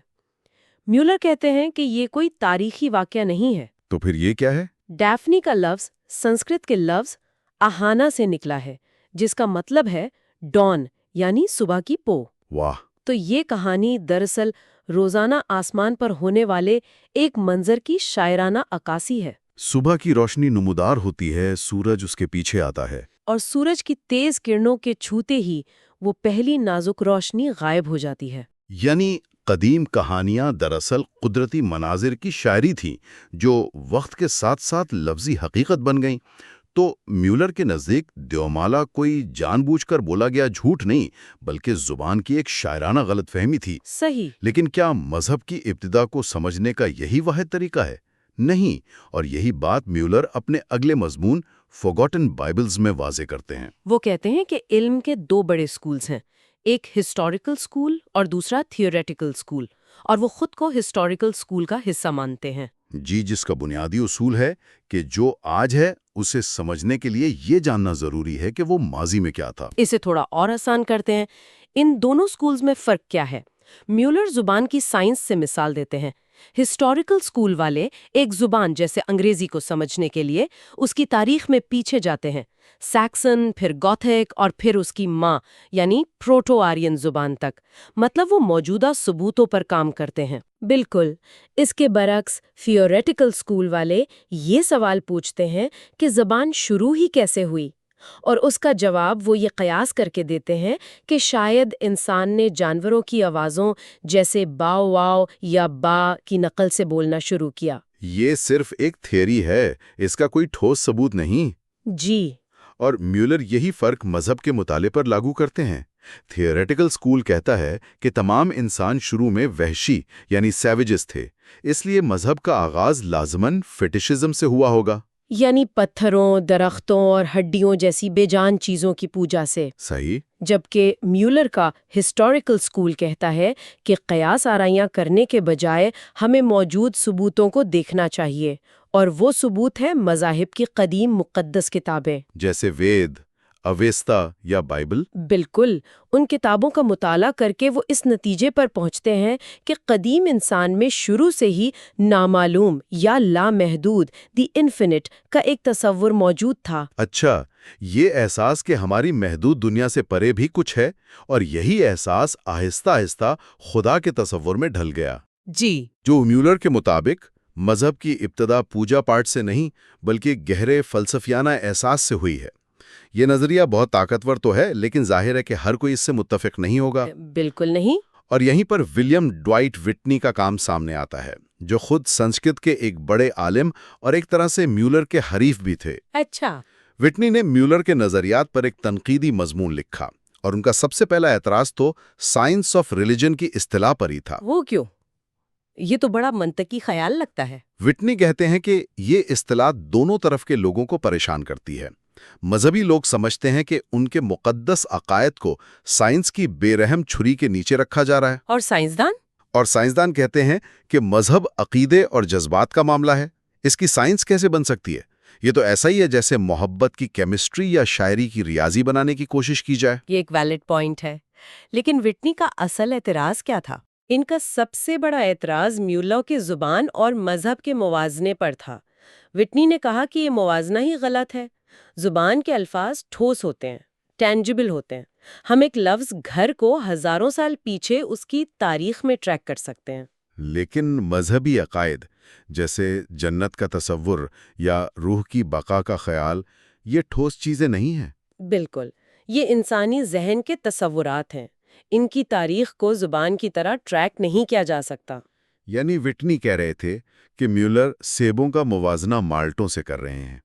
میولر کہتے ہیں کہ یہ کوئی تاریخی واقعہ نہیں ہے۔ تو پھر یہ کیا ہے؟ ڈیفنی کا لفظ سنسکرت کے لفظ آہانا سے نکلا ہے، جس کا مطلب ہے ڈان یعنی صبح کی پو۔ واہ! تو یہ کہانی دراصل روزانہ آسمان پر ہونے والے ایک منظر کی شاعرانہ عکاسی ہے۔ صبح کی روشنی نمودار ہوتی ہے، سورج اس کے پیچھے آتا ہے۔ اور سورج کی تیز کرنوں کے چھوتے ہی وہ پہلی نازک روشنی غائب ہو جاتی ہے۔ یعنی قدیم کہانیاں دراصل قدرتی مناظر کی شاعری تھیں جو وقت کے ساتھ ساتھ لفظی حقیقت بن گئیں۔ تو میولر کے نزدیک دیومالا کوئی جان بوجھ کر بولا گیا جھوٹ نہیں، بلکہ زبان کی ایک شاعرانہ غلط فہمی تھی۔ صحیح۔ لیکن کیا مذہب کی ابتدا کو سمجھنے کا یہی واحد طریقہ ہے؟ نہیں، اور یہی بات میولر اپنے اگلے مضمون فورگوٹن بائبلز میں واضح کرتے ہیں۔ وہ کہتے ہیں کہ علم کے دو بڑے سکولز ہیں، ایک ہسٹوریکل سکول اور دوسرا تھیوریٹیکل سکول، اور وہ خود کو ہسٹوریکل سکول کا حصہ مانتے ہیں۔ جی، جس کا بنیادی اصول ہے کہ جو آج ہے اسے سمجھنے کے لیے یہ جاننا ضروری ہے کہ وہ ماضی میں کیا تھا۔ اسے تھوڑا اور آسان کرتے ہیں، ان دونوں سکولز میں فرق کیا ہے؟ میولر زبان کی سائنس سے مثال دیتے ہیں۔ ہسٹوریکل سکول والے ایک زبان جیسے انگریزی کو سمجھنے کے لیے اس کی تاریخ میں پیچھے جاتے ہیں، سیکسن، پھر گوتھک اور پھر اس کی ماں یعنی پروٹو آرین زبان تک، مطلب وہ موجودہ ثبوتوں پر کام کرتے ہیں۔ بالکل اس کے برعکس تھیوریٹیکل سکول والے یہ سوال پوچھتے ہیں کہ زبان شروع ہی کیسے ہوئی، اور اس کا جواب وہ یہ قیاس کر کے دیتے ہیں کہ شاید انسان نے جانوروں کی آوازوں جیسے باؤ واؤ یا با کی نقل سے بولنا شروع کیا۔ یہ صرف ایک تھیوری ہے، اس کا کوئی ٹھوس ثبوت نہیں۔ جی، اور میولر یہی فرق مذہب کے مطالعے پر لاگو کرتے ہیں۔ تھیوریٹیکل سکول کہتا ہے کہ تمام انسان شروع میں وحشی یعنی سیویجز تھے، اس لیے مذہب کا آغاز لازماً فیٹیشزم سے ہوا ہوگا، یعنی پتھروں، درختوں اور ہڈیوں جیسی بے جان چیزوں کی پوجا سے۔ صحیح۔ جبکہ میولر کا ہسٹوریکل سکول کہتا ہے کہ قیاس آرائیاں کرنے کے بجائے ہمیں موجود ثبوتوں کو دیکھنا چاہیے، اور وہ ثبوت ہے مذاہب کی قدیم مقدس کتابیں جیسے وید، اویستا یا بائبل۔ بالکل، ان کتابوں کا مطالعہ کر کے وہ اس نتیجے پر پہنچتے ہیں کہ قدیم انسان میں شروع سے ہی نامعلوم یا لامحدود دی انفینٹ کا ایک تصور موجود تھا۔ اچھا، یہ احساس کہ ہماری محدود دنیا سے پرے بھی کچھ ہے، اور یہی احساس آہستہ آہستہ خدا کے تصور میں ڈھل گیا۔ جی، جو میولر کے مطابق مذہب کی ابتدا پوجا پاٹ سے نہیں بلکہ گہرے فلسفیانہ احساس سے ہوئی ہے۔ یہ نظریہ بہت طاقتور تو ہے، لیکن ظاہر ہے کہ ہر کوئی اس سے متفق نہیں ہوگا۔ بالکل نہیں۔ اور یہیں پر ولیم ڈوائٹ وٹنی کا کام سامنے آتا ہے، جو خود سنسکرت کے ایک بڑے عالم اور ایک طرح سے میولر کے حریف بھی تھے۔ اچھا، وٹنی نے میولر کے نظریات پر ایک تنقیدی مضمون لکھا، اور ان کا سب سے پہلا اعتراض تو سائنس آف ریلیجن کی اصطلاح پر ہی تھا۔ وہ کیوں؟ یہ تو بڑا منطقی خیال لگتا ہے۔ وٹنی کہتے ہیں کہ یہ اصطلاح دونوں طرف کے لوگوں کو پریشان کرتی ہے۔ مذہبی لوگ سمجھتے ہیں کہ ان کے مقدس عقائد کو سائنس کی بے رحم چھری کے نیچے رکھا جا رہا ہے، اور سائنسدان کہتے ہیں کہ مذہب عقیدے اور جذبات کا معاملہ ہے، اس کی سائنس کیسے بن سکتی ہے؟ یہ تو ایسا ہی ہے جیسے محبت کی کیمسٹری یا شاعری کی ریاضی بنانے کی کوشش کی جائے۔ یہ ایک ویلڈ پوائنٹ ہے، لیکن وٹنی کا اصل اعتراض کیا تھا؟ ان کا سب سے بڑا اعتراض میولر کے زبان اور مذہب کے موازنے پر تھا۔ وٹنی نے کہا کہ یہ موازنہ ہی غلط ہے۔ زبان کے الفاظ ٹھوس ہوتے ہیں، ٹینجبل ہوتے ہیں۔ ہم ایک لفظ گھر کو ہزاروں سال پیچھے اس کی تاریخ میں ٹریک کر سکتے ہیں، لیکن مذہبی عقائد جیسے جنت کا تصور یا روح کی بقا کا خیال یہ ٹھوس چیزیں نہیں ہیں۔ بالکل، یہ انسانی ذہن کے تصورات ہیں، ان کی تاریخ کو زبان کی طرح ٹریک نہیں کیا جا سکتا۔ یعنی وٹنی کہہ رہے تھے کہ میولر سیبوں کا موازنہ مالٹوں سے کر رہے ہیں۔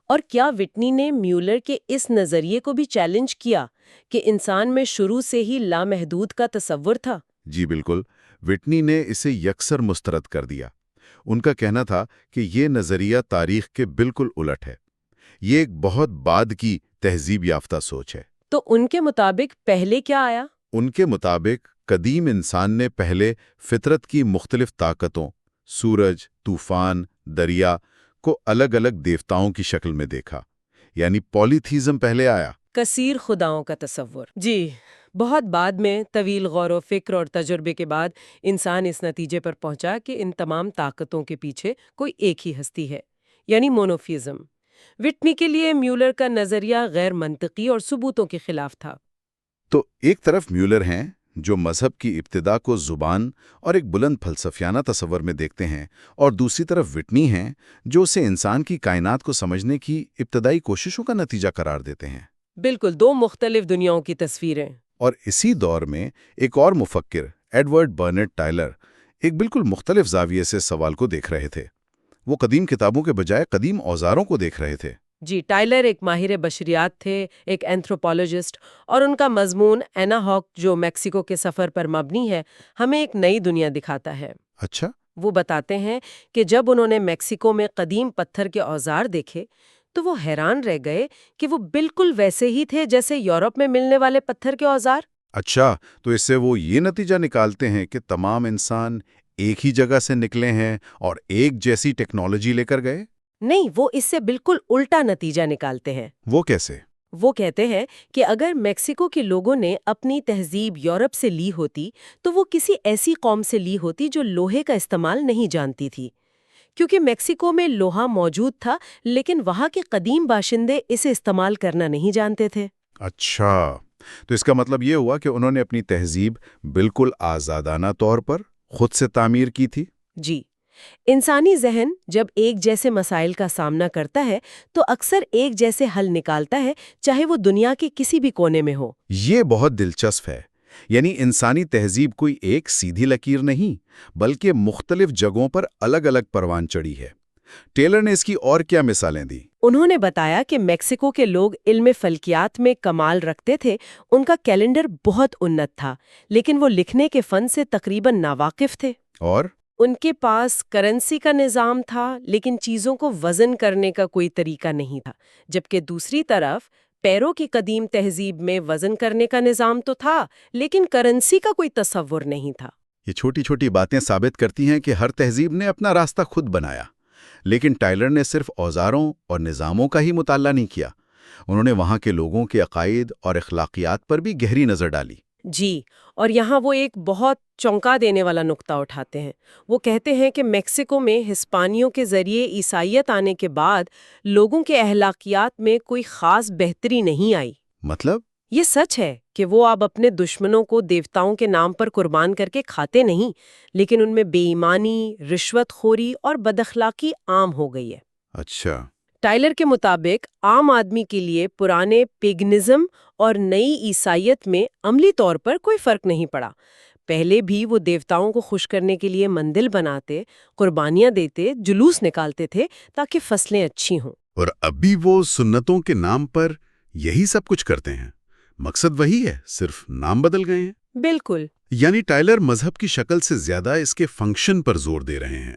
اور کیا وٹنی نے میولر کے اس نظریے کو بھی چیلنج کیا کہ انسان میں شروع سے ہی لامحدود کا تصور تھا؟ جی بالکل، وٹنی نے اسے یکسر مسترد کر دیا۔ ان کا کہنا تھا کہ یہ نظریہ تاریخ کے بالکل الٹ ہے، یہ ایک بہت بعد کی تہذیب یافتہ سوچ ہے۔ تو ان کے مطابق پہلے کیا آیا؟ ان کے مطابق قدیم انسان نے پہلے فطرت کی مختلف طاقتوں، سورج، طوفان، دریا کو الگ الگ دیوتاؤں کی شکل میں دیکھا، یعنی پولیتھیزم پہلے آیا۔ کثیر خداؤں کا تصور۔ جی، بہت بعد میں طویل غور و فکر اور تجربے کے بعد انسان اس نتیجے پر پہنچا کہ ان تمام طاقتوں کے پیچھے کوئی ایک ہی ہستی ہے، یعنی مونوفیزم۔ وٹنی کے لیے میولر کا نظریہ غیر منطقی اور ثبوتوں کے خلاف تھا۔ تو ایک طرف میولر ہیں جو مذہب کی ابتدا کو زبان اور ایک بلند فلسفیانہ تصور میں دیکھتے ہیں، اور دوسری طرف وٹنی ہیں جو اسے انسان کی کائنات کو سمجھنے کی ابتدائی کوششوں کا نتیجہ قرار دیتے ہیں۔ بالکل دو مختلف دنیاؤں کی تصویریں۔ اور اسی دور میں ایک اور مفکر ایڈورڈ برنٹ ٹائلر ایک بالکل مختلف زاویے سے سوال کو دیکھ رہے تھے۔ وہ قدیم کتابوں کے بجائے قدیم اوزاروں کو دیکھ رہے تھے۔ جی، ٹائلر ایک ماہر بشریات تھے، ایک اینتھروپولوجسٹ، اور ان کا مضمون اینا ہاک جو میکسیکو کے سفر پر مبنی ہے ہمیں ایک نئی دنیا دکھاتا ہے۔ اچھا، وہ بتاتے ہیں کہ جب انہوں نے میکسیکو میں قدیم پتھر کے اوزار دیکھے تو وہ حیران رہ گئے کہ وہ بالکل ویسے ہی تھے جیسے یورپ میں ملنے والے پتھر کے اوزار۔ اچھا، تو اس سے وہ یہ نتیجہ نکالتے ہیں کہ تمام انسان ایک ہی جگہ سے نکلے ہیں اور ایک جیسی ٹیکنالوجی لے کر گئے؟ نہیں، وہ اس سے بالکل الٹا نتیجہ نکالتے ہیں۔ وہ کیسے؟ وہ کہتے ہیں کہ اگر میکسیکو کے لوگوں نے اپنی تہذیب یورپ سے لی ہوتی تو وہ کسی ایسی قوم سے لی ہوتی جو لوہے کا استعمال نہیں جانتی تھی، کیونکہ میکسیکو میں لوہا موجود تھا لیکن وہاں کے قدیم باشندے اسے استعمال کرنا نہیں جانتے تھے۔ اچھا، تو اس کا مطلب یہ ہوا کہ انہوں نے اپنی تہذیب بالکل آزادانہ طور پر خود سے تعمیر کی تھی؟ جی، انسانی ذہن جب ایک جیسے مسائل کا سامنا کرتا ہے تو اکثر ایک جیسے حل نکالتا ہے، چاہے وہ دنیا کے کسی بھی کونے میں ہو۔ یہ بہت دلچسپ ہے، یعنی انسانی تہذیب کوئی ایک سیدھی لکیر نہیں بلکہ مختلف جگہوں پر الگ الگ پروان چڑھی ہے۔ ٹیلر نے اس کی اور کیا مثالیں دی؟ انہوں نے بتایا کہ میکسیکو کے لوگ علم فلکیات میں کمال رکھتے تھے، ان کا کیلنڈر بہت انت تھا، لیکن وہ لکھنے کے فن سے تقریباً ناواقف تھے۔ اور ان کے پاس کرنسی کا نظام تھا لیکن چیزوں کو وزن کرنے کا کوئی طریقہ نہیں تھا، جبکہ دوسری طرف پیرو کی قدیم تہذیب میں وزن کرنے کا نظام تو تھا لیکن کرنسی کا کوئی تصور نہیں تھا۔ یہ چھوٹی چھوٹی باتیں ثابت کرتی ہیں کہ ہر تہذیب نے اپنا راستہ خود بنایا، لیکن ٹائلر نے صرف اوزاروں اور نظاموں کا ہی مطالعہ نہیں کیا، انہوں نے وہاں کے لوگوں کے عقائد اور اخلاقیات پر بھی گہری نظر ڈالی۔ جی، اور یہاں وہ ایک بہت چونکا دینے والا نقطہ اٹھاتے ہیں۔ وہ کہتے ہیں کہ میکسیکو میں ہسپانیوں کے ذریعے عیسائیت آنے کے بعد لوگوں کے اخلاقیات میں کوئی خاص بہتری نہیں آئی۔ مطلب؟ یہ سچ ہے کہ وہ اب اپنے دشمنوں کو دیوتاؤں کے نام پر قربان کر کے کھاتے نہیں، لیکن ان میں بے ایمانی، رشوت خوری اور بد اخلاقی عام ہو گئی ہے۔ اچھا، ٹائلر کے مطابق عام آدمی کے لیے پرانے پیگنزم اور نئی عیسائیت میں عملی طور پر کوئی فرق نہیں پڑا۔ پہلے بھی وہ دیوتاؤں کو خوش کرنے کے لیے مندل بناتے، قربانیاں دیتے، جلوس نکالتے تھے تاکہ فصلیں اچھی ہوں۔ اور ابھی وہ سنتوں کے نام پر یہی سب کچھ کرتے ہیں، مقصد وہی ہے، صرف نام بدل گئے ہیں۔ بالکل۔ یعنی ٹائلر مذہب کی شکل سے زیادہ اس کے فنکشن پر زور دے رہے ہیں،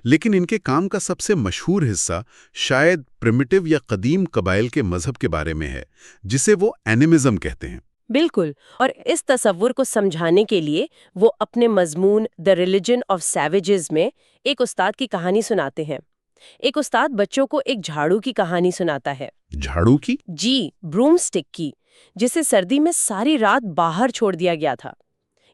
لیکن ان کے کام کا سب سے مشہور حصہ شاید پریمیٹیو یا قدیم قبائل کے مذہب کے بارے میں ہے، جسے وہ اینیمزم کہتے ہیں۔ بالکل، اور اس تصور کو سمجھانے کے لیے وہ اپنے مضمون دی ریلیجن آف سیویجز میں ایک استاد کی کہانی سناتے ہیں۔ ایک استاد بچوں کو ایک جھاڑو کی کہانی سناتا ہے۔ جھاڑو کی؟ جی، بروم سٹک کی، جسے سردی میں ساری رات باہر چھوڑ دیا گیا تھا۔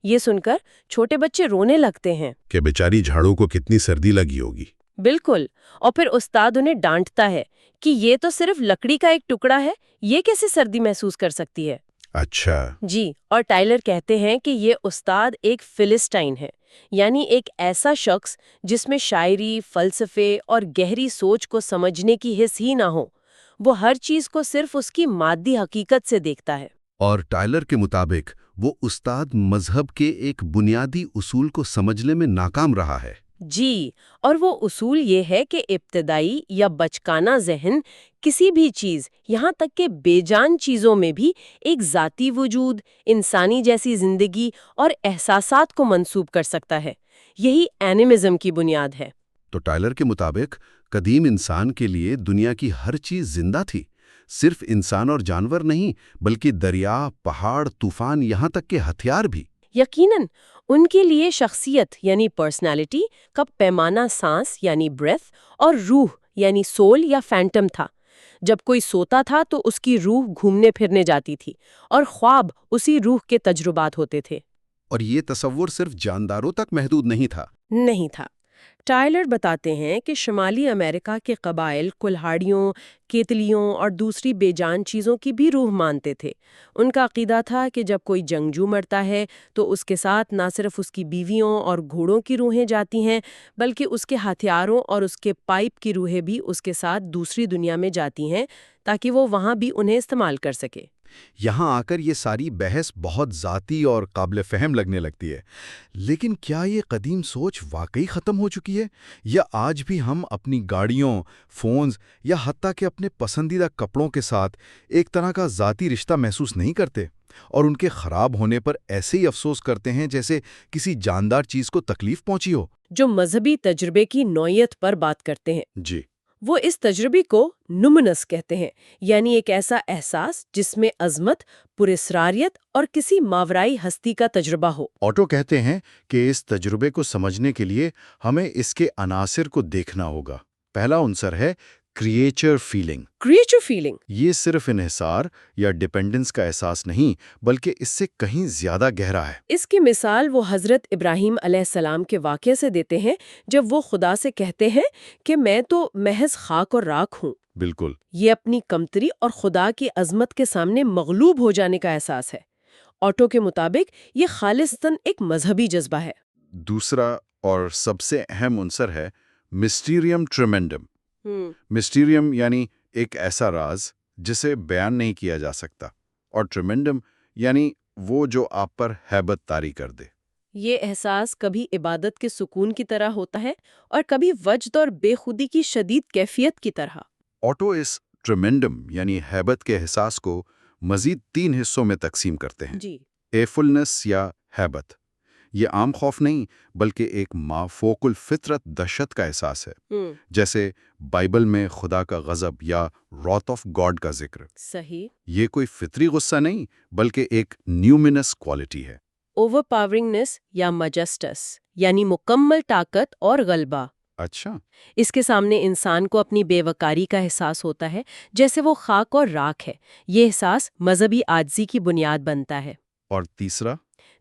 یہ سن کر چھوٹے بچے رونے لگتے ہیں کہ بیچاری جھاڑو کو کتنی سردی لگی ہوگی۔ بالکل، اور پھر استاد انہیں ڈانٹتا ہے کہ یہ تو صرف لکڑی کا ایک ٹکڑا ہے، یہ کیسے سردی محسوس کر سکتی ہے۔ اچھا۔ جی، اور ٹائلر کہتے ہیں کہ یہ استاد ایک فلسٹائن ہے، یعنی ایک ایسا شخص جس میں شاعری، فلسفے اور گہری سوچ کو سمجھنے کی حس ہی نہ ہو۔ وہ ہر چیز کو صرف اس کی مادی حقیقت سے دیکھتا ہے۔ اور ٹائلر کے مطابق وہ استاد مذہب کے ایک بنیادی اصول کو سمجھنے میں ناکام رہا ہے۔ جی، اور وہ اصول یہ ہے کہ ابتدائی یا بچکانہ ذہن کسی بھی چیز، یہاں تک کہ بے جان چیزوں میں بھی ایک ذاتی وجود، انسانی جیسی زندگی اور احساسات کو منسوب کر سکتا ہے۔ یہی اینیمزم کی بنیاد ہے۔ تو ٹائلر کے مطابق قدیم انسان کے لیے دنیا کی ہر چیز زندہ تھی، صرف انسان اور جانور نہیں بلکہ دریا، پہاڑ، طوفان، یہاں تک کہ ہتھیار بھی۔ یقیناً ان کے لیے شخصیت یعنی پرسنالٹی کا پیمانہ سانس یعنی بریتھ اور روح یعنی سول یا فینٹم تھا۔ جب کوئی سوتا تھا تو اس کی روح گھومنے پھرنے جاتی تھی اور خواب اسی روح کے تجربات ہوتے تھے۔ اور یہ تصور صرف جانداروں تک محدود نہیں تھا۔ نہیں تھا۔ ٹائلر بتاتے ہیں کہ شمالی امریکہ کے قبائل کلہاڑیوں، کیتلیوں اور دوسری بے جان چیزوں کی بھی روح مانتے تھے۔ ان کا عقیدہ تھا کہ جب کوئی جنگجو مرتا ہے تو اس کے ساتھ نہ صرف اس کی بیویوں اور گھوڑوں کی روحیں جاتی ہیں بلکہ اس کے ہتھیاروں اور اس کے پائپ کی روحیں بھی اس کے ساتھ دوسری دنیا میں جاتی ہیں تاکہ وہ وہاں بھی انہیں استعمال کر سکے۔ یہاں آ کر یہ ساری بحث بہت ذاتی اور قابل فہم لگنے لگتی ہے، لیکن کیا یہ قدیم سوچ واقعی ختم ہو چکی ہے، یا آج بھی ہم اپنی گاڑیوں، فونز یا حتیٰ کہ اپنے پسندیدہ کپڑوں کے ساتھ ایک طرح کا ذاتی رشتہ محسوس نہیں کرتے اور ان کے خراب ہونے پر ایسے ہی افسوس کرتے ہیں جیسے کسی جاندار چیز کو تکلیف پہنچی ہو؟ جو مذہبی تجربے کی نوعیت پر بات کرتے ہیں، جی، وہ اس تجربے کو نومنس کہتے ہیں، یعنی ایک ایسا احساس جس میں عظمت، پراسراریت اور کسی ماورائی ہستی کا تجربہ ہو۔ آٹو کہتے ہیں کہ اس تجربے کو سمجھنے کے لیے ہمیں اس کے عناصر کو دیکھنا ہوگا۔ پہلا عنصر ہے کریچر فیلنگ۔ کریچر فیلنگ یہ صرف انحصار یا ڈیپینڈنس کا احساس نہیں بلکہ اس سے کہیں زیادہ گہرا ہے۔ اس کی مثال وہ حضرت ابراہیم علیہ السلام کے واقعے سے دیتے ہیں جب وہ خدا سے کہتے ہیں کہ میں تو محض خاک اور راکھ ہوں۔ بالکل۔ یہ اپنی کمتری اور خدا کی عظمت کے سامنے مغلوب ہو جانے کا احساس ہے۔ آٹو کے مطابق یہ خالصتاً ایک مذہبی جذبہ ہے۔ دوسرا اور سب سے اہم عنصر ہے مسٹیریم ٹریمنڈم۔ مسٹیریم یعنی ایک ایسا راز جسے بیان نہیں کیا جا سکتا، اور ٹریمنڈم یعنی وہ جو آپ پر ہیبت طاری کر دے۔ یہ احساس کبھی عبادت کے سکون کی طرح ہوتا ہے اور کبھی وجد اور بے خودی کی شدید کیفیت کی طرح۔ آٹو اس ٹریمنڈم یعنی ہیبت کے احساس کو مزید 3 حصوں میں تقسیم کرتے ہیں۔ جی، ایفلنس یا ہیبت، یہ عام خوف نہیں بلکہ ایک مافوق الفطرت دہشت کا احساس ہے، جیسے بائبل میں خدا کا غضب یا راث آف گاڈ کا ذکر۔ صحیح۔ یہ کوئی فطری غصہ نہیں بلکہ ایک نیومنس کوالٹی ہے۔ اوور پاورنگنس یا مجسٹس یعنی مکمل طاقت اور غلبہ۔ اچھا، اس کے سامنے انسان کو اپنی بے وقاری کا احساس ہوتا ہے جیسے وہ خاک اور راکھ ہے۔ یہ احساس مذہبی عاجزی کی بنیاد بنتا ہے۔ اور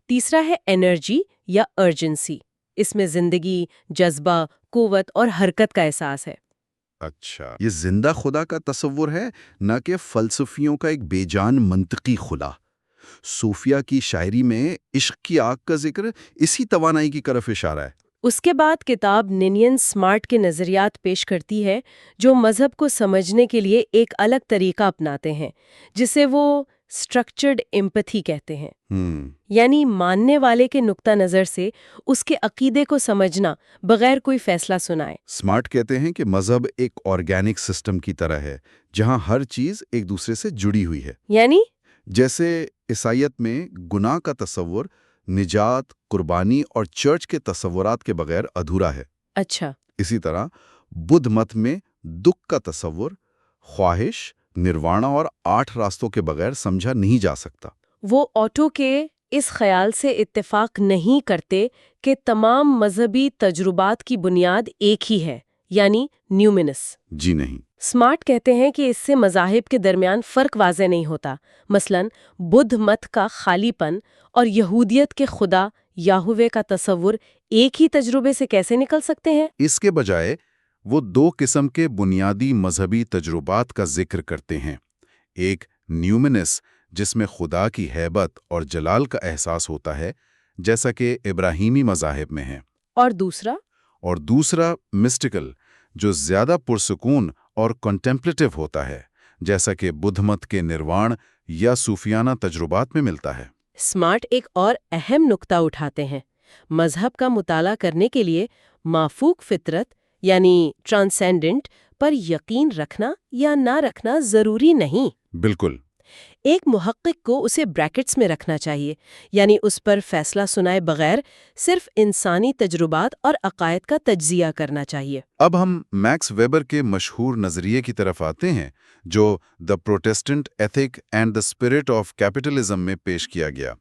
تیسرا ہے انرجی یا ارجنسی۔ اس میں زندگی، جذبہ، قوت اور حرکت کا احساس ہے۔ اچھا، یہ زندہ خدا کا تصور ہے، نہ کہ فلسفیوں کا ایک بے جان منطقی خدا۔ صوفیہ کی شاعری میں عشق کی آگ کا ذکر اسی توانائی کی طرف اشارہ ہے۔ اس کے بعد کتاب نینین سمارٹ کے نظریات پیش کرتی ہے جو مذہب کو سمجھنے کے لیے ایک الگ طریقہ اپناتے ہیں جسے وہ اسٹرکچرڈ ایمپتھی کہتے ہیں، یعنی ماننے والے کے نقطہ نظر سے اس کے عقیدے کو سمجھنا بغیر کوئی فیصلہ سنائے۔ سمارٹ کہتے ہیں کہ مذہب ایک آرگینک سسٹم کی طرح ہے جہاں ہر چیز ایک دوسرے سے جڑی ہوئی ہے۔ یعنی جیسے عیسائیت میں گناہ کا تصور نجات، قربانی اور چرچ کے تصورات کے بغیر ادھورا ہے۔ اچھا، اسی طرح بدھ مت میں دکھ کا تصور خواہش، نروانا اور 8 راستوں کے بغیر سمجھا نہیں جا سکتا۔ وہ آٹو کے اس خیال سے اتفاق نہیں کرتے کہ تمام مذہبی تجربات کی بنیاد ایک ہی ہے، یعنی نیومنس۔ جی نہیں۔ سمارٹ کہتے ہیں کہ اس سے مذاہب کے درمیان فرق واضح نہیں ہوتا۔ مثلاً بدھ مت کا خالی پن اور یہودیت کے خدا یاہوے کا تصور ایک ہی تجربے سے کیسے نکل سکتے ہیں؟ اس کے بجائے وہ 2 قسم کے بنیادی مذہبی تجربات کا ذکر کرتے ہیں، ایک نیومنس جس میں خدا کی ہیبت اور جلال کا احساس ہوتا ہے جیسا کہ ابراہیمی مذاہب میں ہے، اور دوسرا مسٹیکل جو زیادہ پرسکون اور کنٹمپلیٹو ہوتا ہے جیسا کہ بدھ مت کے نروان یا صوفیانہ تجربات میں ملتا ہے۔ سمارٹ ایک اور اہم نقطہ اٹھاتے ہیں۔ مذہب کا مطالعہ کرنے کے لیے مافوق فطرت یعنی ٹرانسینڈنٹ پر یقین رکھنا یا نہ رکھنا ضروری نہیں۔ بالکل۔ ایک محقق کو اسے بریکٹس میں رکھنا چاہیے، یعنی اس پر فیصلہ سنائے بغیر صرف انسانی تجربات اور عقائد کا تجزیہ کرنا چاہیے۔ اب ہم میکس ویبر کے مشہور نظریے کی طرف آتے ہیں جو the Protestant ethic and the spirit of capitalism میں پیش کیا گیا۔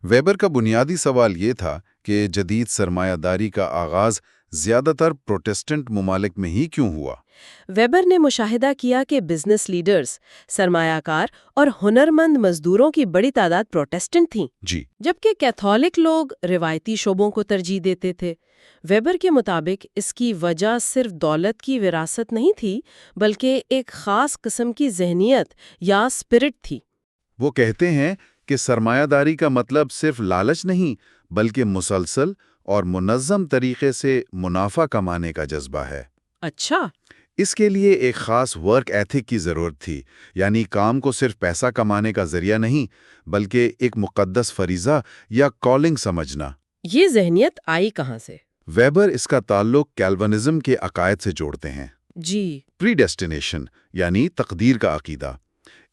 ویبر کا بنیادی سوال یہ تھا کہ جدید سرمایہ داری کا آغاز زیادہ تر پروٹیسٹنٹ ممالک میں ہی کیوں ہوا؟ ویبر نے مشاہدہ کیا کہ بزنس لیڈرز، سرمایہ کار اور ہنرمند مزدوروں کی بڑی تعداد پروٹیسٹنٹ تھیں، جی، جبکہ کیتھولک لوگ روایتی شعبوں کو ترجیح دیتے تھے۔ ویبر کے مطابق اس کی وجہ صرف دولت کی وراثت نہیں تھی، بلکہ ایک خاص قسم کی ذہنیت یا اسپرٹ تھی۔ وہ کہتے ہیں کہ سرمایہ داری کا مطلب صرف لالچ نہیں بلکہ مسلسل اور منظم طریقے سے منافع کمانے کا جذبہ ہے۔ اچھا۔ اس کے لیے ایک خاص ورک ایتھک کی ضرورت تھی، یعنی کام کو صرف پیسہ کمانے کا ذریعہ نہیں بلکہ ایک مقدس فریضہ یا کالنگ سمجھنا۔ یہ ذہنیت آئی کہاں سے؟ ویبر اس کا تعلق کیلونزم کے عقائد سے جوڑتے ہیں۔ جی۔ پری ڈیسٹینیشن یعنی تقدیر کا عقیدہ۔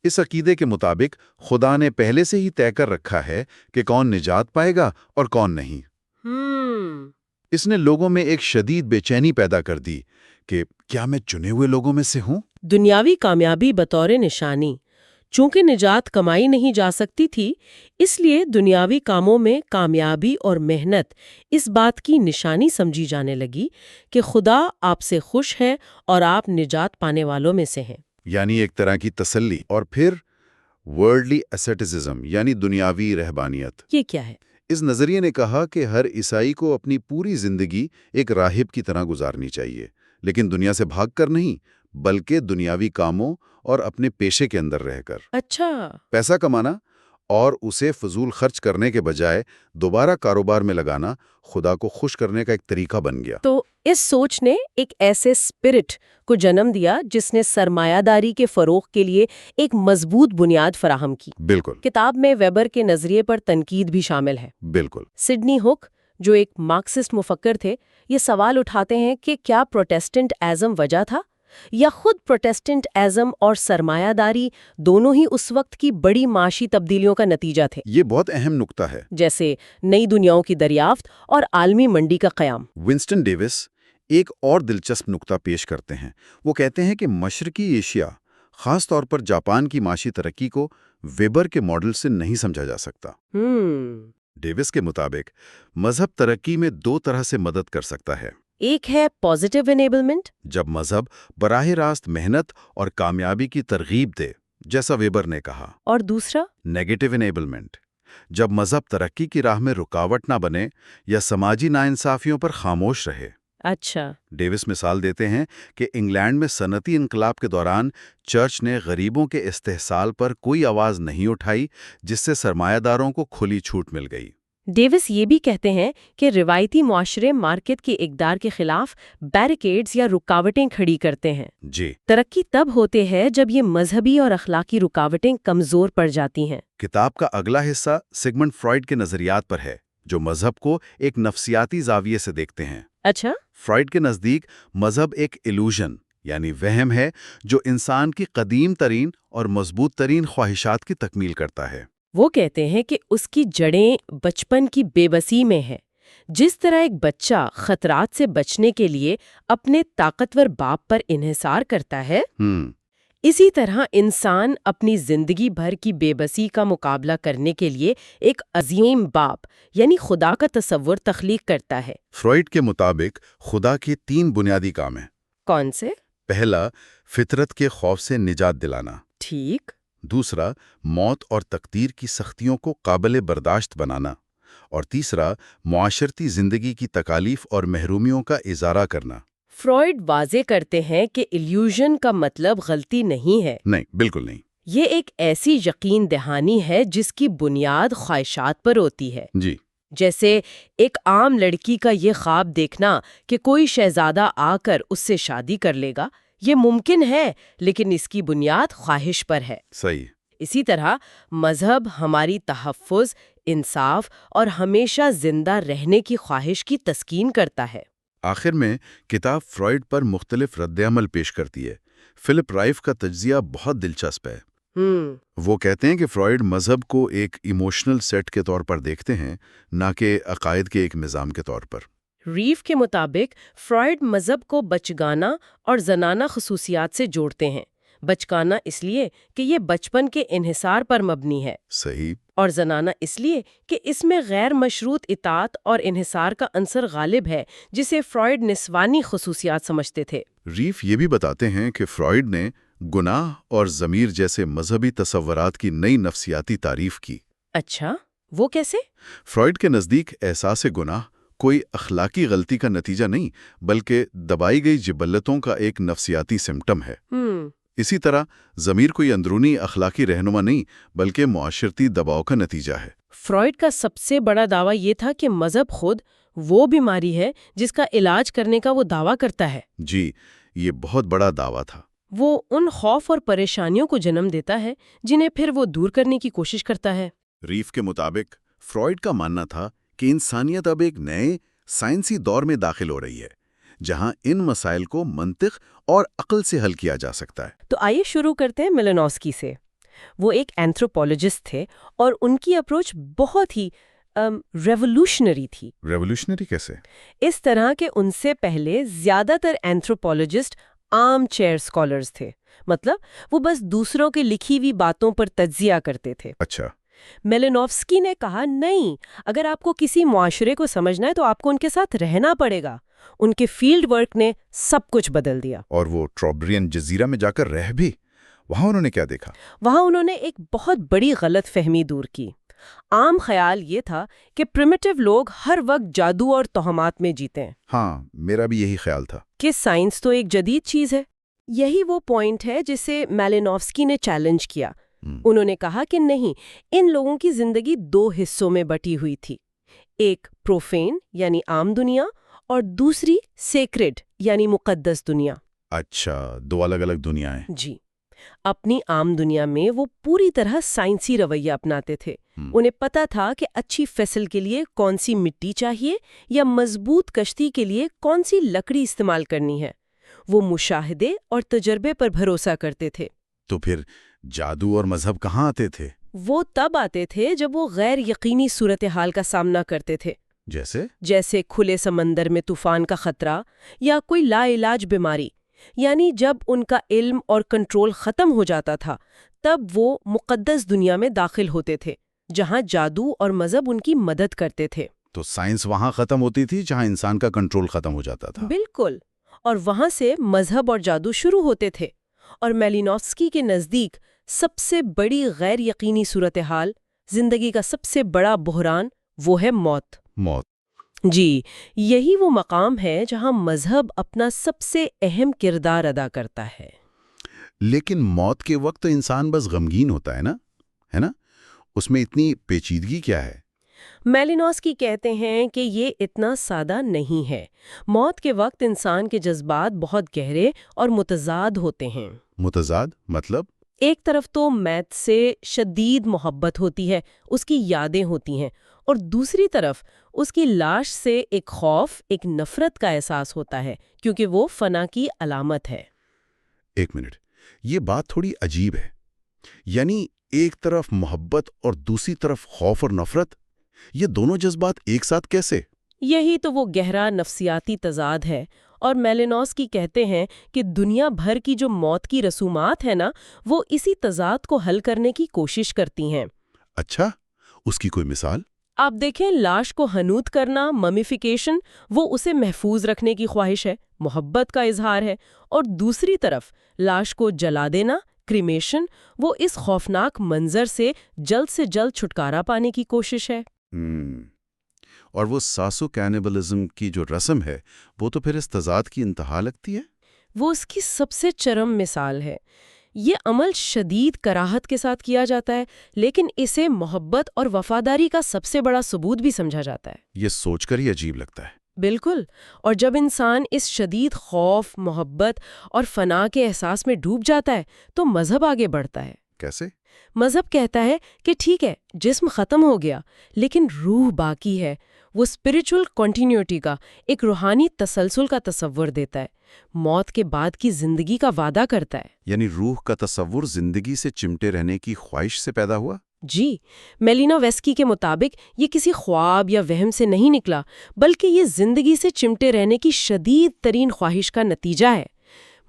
اس عقیدے کے مطابق خدا نے پہلے سے ہی طے کر رکھا ہے کہ کون نجات پائے گا اور کون نہیں۔ اس نے لوگوں میں ایک شدید بے چینی پیدا کر دی کہ کیا میں چنے ہوئے لوگوں میں سے ہوں؟ دنیاوی کامیابی بطور نشانی۔ چونکہ نجات کمائی نہیں جا سکتی تھی، اس لیے دنیاوی کاموں میں کامیابی اور محنت اس بات کی نشانی سمجھی جانے لگی کہ خدا آپ سے خوش ہے اور آپ نجات پانے والوں میں سے ہیں۔ یعنی ایک طرح کی تسلی۔ اور پھر ورلڈلی اسیٹسزم یعنی دنیاوی رہبانیت۔ یہ کیا ہے؟ اس نظریے نے کہا کہ ہر عیسائی کو اپنی پوری زندگی ایک راہب کی طرح گزارنی چاہیے، لیکن دنیا سے بھاگ کر نہیں، بلکہ دنیاوی کاموں اور اپنے پیشے کے اندر رہ کر۔ اچھا۔ پیسہ کمانا اور اسے فضول خرچ کرنے کے بجائے دوبارہ کاروبار میں لگانا خدا کو خوش کرنے کا ایک طریقہ بن گیا۔ تو اس سوچ نے ایک ایسے اسپرٹ کو جنم دیا جس نے سرمایہ داری کے فروغ کے لیے ایک مضبوط بنیاد فراہم کی۔ بالکل۔ کتاب میں ویبر کے نظریے پر تنقید بھی شامل ہے۔ بالکل۔ سڈنی ہک، جو ایک مارکسسٹ مفکر تھے، یہ سوال اٹھاتے ہیں کہ کیا پروٹیسٹنٹ ازم وجہ تھا، یا خود پروٹیسٹنٹ ازم اور سرمایہ داری دونوں ہی اس وقت کی بڑی معاشی تبدیلیوں کا نتیجہ تھے؟ یہ بہت اہم نکتہ ہے۔ جیسے نئی دنیاؤں کی دریافت اور عالمی منڈی کا قیام۔ ونسٹن ڈیوس ایک اور دلچسپ نکتہ پیش کرتے ہیں۔ وہ کہتے ہیں کہ مشرقی ایشیا، خاص طور پر جاپان کی معاشی ترقی کو ویبر کے ماڈل سے نہیں سمجھا جا سکتا۔ ڈیوس کے مطابق مذہب ترقی میں دو طرح سے مدد کر سکتا ہے۔ ایک ہے پازیٹیو انیبلمنٹ، جب مذہب براہ راست محنت اور کامیابی کی ترغیب دے، جیسا ویبر نے کہا۔ اور دوسرا نیگیٹو انیبلمنٹ، جب مذہب ترقی کی راہ میں رکاوٹ نہ بنے یا سماجی ناانصافیوں پر خاموش رہے۔ اچھا۔ ڈیوس مثال دیتے ہیں کہ انگلینڈ میں صنعتی انقلاب کے دوران چرچ نے غریبوں کے استحصال پر کوئی آواز نہیں اٹھائی، جس سے سرمایہ داروں کو کھلی چھوٹ مل گئی۔ ڈیوس یہ بھی کہتے ہیں کہ روایتی معاشرے مارکیٹ کی اقدار کے خلاف بیریکیڈز یا رکاوٹیں کھڑی کرتے ہیں۔ جی۔ ترقی تب ہوتے ہے جب یہ مذہبی اور اخلاقی رکاوٹیں کمزور پڑ جاتی ہیں۔ کتاب کا اگلا حصہ سگمنڈ فرائیڈ کے نظریات پر ہے، جو مذہب کو ایک نفسیاتی زاویے سے دیکھتے ہیں۔ اچھا۔ فرائیڈ کے نزدیک مذہب ایک ایلوژن یعنی وہم ہے جو انسان کی قدیم ترین اور مضبوط ترین خواہشات کی تکمیل کرتا ہے۔ وہ کہتے ہیں کہ اس کی جڑیں بچپن کی بے بسی میں ہیں۔ جس طرح ایک بچہ خطرات سے بچنے کے لیے اپنے طاقتور باپ پر انحصار کرتا ہے، اسی طرح انسان اپنی زندگی بھر کی بے بسی کا مقابلہ کرنے کے لیے ایک عظیم باپ یعنی خدا کا تصور تخلیق کرتا ہے۔ فرائیڈ کے مطابق خدا کے 3 بنیادی کام ہیں۔ کون سے؟ پہلا، فطرت کے خوف سے نجات دلانا۔ ٹھیک۔ دوسرا، موت اور تقدیر کی سختیوں کو قابل برداشت بنانا۔ اور تیسرا، معاشرتی زندگی کی تکالیف اور محرومیوں کا ازالہ کرنا۔ فرائیڈ واضح کرتے ہیں کہ ایلیوژن کا مطلب غلطی نہیں ہے۔ نہیں، بالکل نہیں۔ یہ ایک ایسی یقین دہانی ہے جس کی بنیاد خواہشات پر ہوتی ہے۔ جی۔ جیسے ایک عام لڑکی کا یہ خواب دیکھنا کہ کوئی شہزادہ آ کر اس سے شادی کر لے گا، یہ ممکن ہے، لیکن اس کی بنیاد خواہش پر ہے۔ صحیح۔ اسی طرح مذہب ہماری تحفظ، انصاف اور ہمیشہ زندہ رہنے کی خواہش کی تسکین کرتا ہے۔ آخر میں کتاب فرائیڈ پر مختلف رد عمل پیش کرتی ہے۔ فلپ رائف کا تجزیہ بہت دلچسپ ہے۔ وہ کہتے ہیں کہ فرائیڈ مذہب کو ایک ایموشنل سیٹ کے طور پر دیکھتے ہیں، نہ کہ عقائد کے ایک نظام کے طور پر۔ ریف کے مطابق فرائیڈ مذہب کو بچگانہ اور زنانہ خصوصیات سے جوڑتے ہیں۔ بچگانہ اس لیے کہ یہ بچپن کے انحصار پر مبنی ہے، صحیح، اور زنانہ اس لیے کہ اس میں غیر مشروط اطاعت اور انحصار کا عنصر غالب ہے، جسے فرائیڈ نسوانی خصوصیات سمجھتے تھے۔ ریف یہ بھی بتاتے ہیں کہ فرائیڈ نے گناہ اور ضمیر جیسے مذہبی تصورات کی نئی نفسیاتی تعریف کی۔ اچھا، وہ کیسے؟ فرائیڈ کے نزدیک احساس گناہ کوئی اخلاقی غلطی کا نتیجہ نہیں، بلکہ دبائی گئی جبلتوں کا ایک نفسیاتی سمٹم ہے۔ اسی طرح ضمیر کوئی اندرونی اخلاقی رہنما نہیں، بلکہ معاشرتی دباؤ کا نتیجہ ہے۔ فرائیڈ کا سب سے بڑا دعویٰ یہ تھا کہ مذہب خود وہ بیماری ہے جس کا علاج کرنے کا وہ دعویٰ کرتا ہے۔ جی، یہ بہت بڑا دعویٰ تھا۔ وہ ان خوف اور پریشانیوں کو جنم دیتا ہے جنہیں پھر وہ دور کرنے کی کوشش کرتا ہے۔ ریف کے مطابق فرائیڈ کا ماننا تھا کہ انسانیت اب ایک نئے سائنسی دور میں داخل ہو رہی ہے، جہاں ان مسائل کو منطق اور عقل سے حل کیا جا سکتا ہے۔ تو آئیے شروع کرتے ہیں میلانوفسکی سے۔ وہ ایک اینتھروپولوجسٹ تھے اور ان کی اپروچ بہت ہی ریولوشنری تھی۔ ریولوشنری کیسے؟ اس طرح کہ ان سے پہلے زیادہ تر اینتھروپولوجسٹ عام چیئر اسکالرز تھے، مطلب وہ بس دوسروں کی لکھی ہوئی باتوں پر تجزیہ کرتے تھے۔ اچھا، میلانوفسکی نے کہا نہیں، اگر آپ کو کسی معاشرے کو سمجھنا ہے تو آپ کو ان کے ساتھ رہنا پڑے گا۔ ان کے فیلڈ ورک نے سب کچھ بدل دیا۔ اور وہ ٹروبرین جزیرہ میں جا کر رہ بھی، وہاں انہوں نے کیا دیکھا؟ وہاں انہوں نے ایک بہت بڑی غلط فہمی دور کی۔ عام خیال یہ تھا کہ پریمیٹیو لوگ ہر وقت جادو اور توہمات میں جیتے ہیں۔ ہاں، میرا بھی یہی خیال تھا کہ سائنس تو ایک جدید چیز ہے۔ یہی وہ پوائنٹ ہے جسے میلانوفسکی نے چیلنج کیا۔ انہوں نے کہا کہ نہیں، ان لوگوں کی زندگی دو حصوں میں بٹی ہوئی تھی، ایک پروفین یعنی عام دنیا اور دوسری سیکرڈ یعنی مقدس دنیا۔ اچھا، دو الگ الگ دنیایں۔ جی، اپنی عام دنیا میں وہ پوری طرح سائنسی رویہ اپناتے تھے۔ انہیں پتا تھا کہ اچھی فصل کے لیے کون سی مٹی چاہیے یا مضبوط کشتی کے لیے کون سی لکڑی استعمال کرنی ہے۔ وہ مشاہدے اور تجربے پر بھروسہ کرتے تھے۔ تو پھر جادو اور مذہب کہاں آتے تھے؟ وہ تب آتے تھے جب وہ غیر یقینی صورتحال کا سامنا کرتے تھے، جیسے کھلے سمندر میں طوفان کا خطرہ یا کوئی لا علاج بیماری۔ یعنی جب ان کا علم اور کنٹرول ختم ہو جاتا تھا، تب وہ مقدس دنیا میں داخل ہوتے تھے، جہاں جادو اور مذہب ان کی مدد کرتے تھے۔ تو سائنس وہاں ختم ہوتی تھی جہاں انسان کا کنٹرول ختم ہو جاتا تھا۔ بالکل، اور وہاں سے مذہب اور جادو شروع ہوتے تھے۔ اور میلانوفسکی کے نزدیک سب سے بڑی غیر یقینی صورتحال، زندگی کا سب سے بڑا بحران، وہ ہے موت۔ جی، یہی وہ مقام ہے جہاں مذہب اپنا سب سے اہم کردار ادا کرتا ہے۔ لیکن موت کے وقت تو انسان بس غمگین ہوتا ہے نا؟ اس میں اتنی پیچیدگی کیا ہے؟ میلانوفسکی کہتے ہیں کہ یہ اتنا سادہ نہیں ہے۔ موت کے وقت انسان کے جذبات بہت گہرے اور متضاد ہوتے ہیں۔ متضاد مطلب؟ ایک طرف تو میت سے شدید محبت ہوتی ہے، اس کی یادیں ہوتی ہیں، اور دوسری طرف اس کی لاش سے ایک خوف، ایک نفرت کا احساس ہوتا ہے، کیونکہ وہ فنا کی علامت ہے۔ ایک منٹ، یہ بات تھوڑی عجیب ہے۔ یعنی ایک طرف محبت اور دوسری طرف خوف اور نفرت، یہ دونوں جذبات ایک ساتھ کیسے؟ یہی تو وہ گہرا نفسیاتی تضاد ہے، اور میلانوفسکی کہتے ہیں کہ دنیا بھر کی جو موت کی رسومات ہیں نا، وہ اسی تضاد کو حل کرنے کی کوشش کرتی ہیں۔ اچھا، اس کی کوئی مثال؟ آپ دیکھیں، لاش کو حنوط کرنا، ممیفیکیشن، وہ اسے محفوظ رکھنے کی خواہش ہے، محبت کا اظہار ہے، اور دوسری طرف لاش کو جلا دینا، کریمیشن، وہ اس خوفناک منظر سے جلد چھٹکارا پانے کی کوشش ہے۔ اور وہ ساسو کینیبلزم کی جو رسم ہے، وہ تو پھر اس تضاد کی انتہا لگتی ہے۔ وہ اس کی سب سے چرم مثال ہے۔ یہ عمل شدید کراہت کے ساتھ کیا جاتا ہے، لیکن اسے محبت اور وفاداری کا سب سے بڑا ثبوت بھی سمجھا جاتا ہے۔ یہ سوچ کر ہی عجیب لگتا ہے۔ بالکل، اور جب انسان اس شدید خوف، محبت اور فنا کے احساس میں ڈوب جاتا ہے تو مذہب آگے بڑھتا ہے۔ کیسے؟ مذہب کہتا ہے کہ ٹھیک ہے، جسم ختم ہو گیا لیکن روح باقی ہے، وہ اسپرچل کنٹینیوٹی کا، ایک روحانی تسلسل کا تصور دیتا ہے، موت کے بعد کی زندگی کا وعدہ کرتا ہے۔ یعنی روح کا تصور زندگی سے چمٹے رہنے کی خواہش سے پیدا ہوا؟ جی، میلینا ویسکی کے مطابق یہ کسی خواب یا وہم سے نہیں نکلا، بلکہ یہ زندگی سے چمٹے رہنے کی شدید ترین خواہش کا نتیجہ ہے۔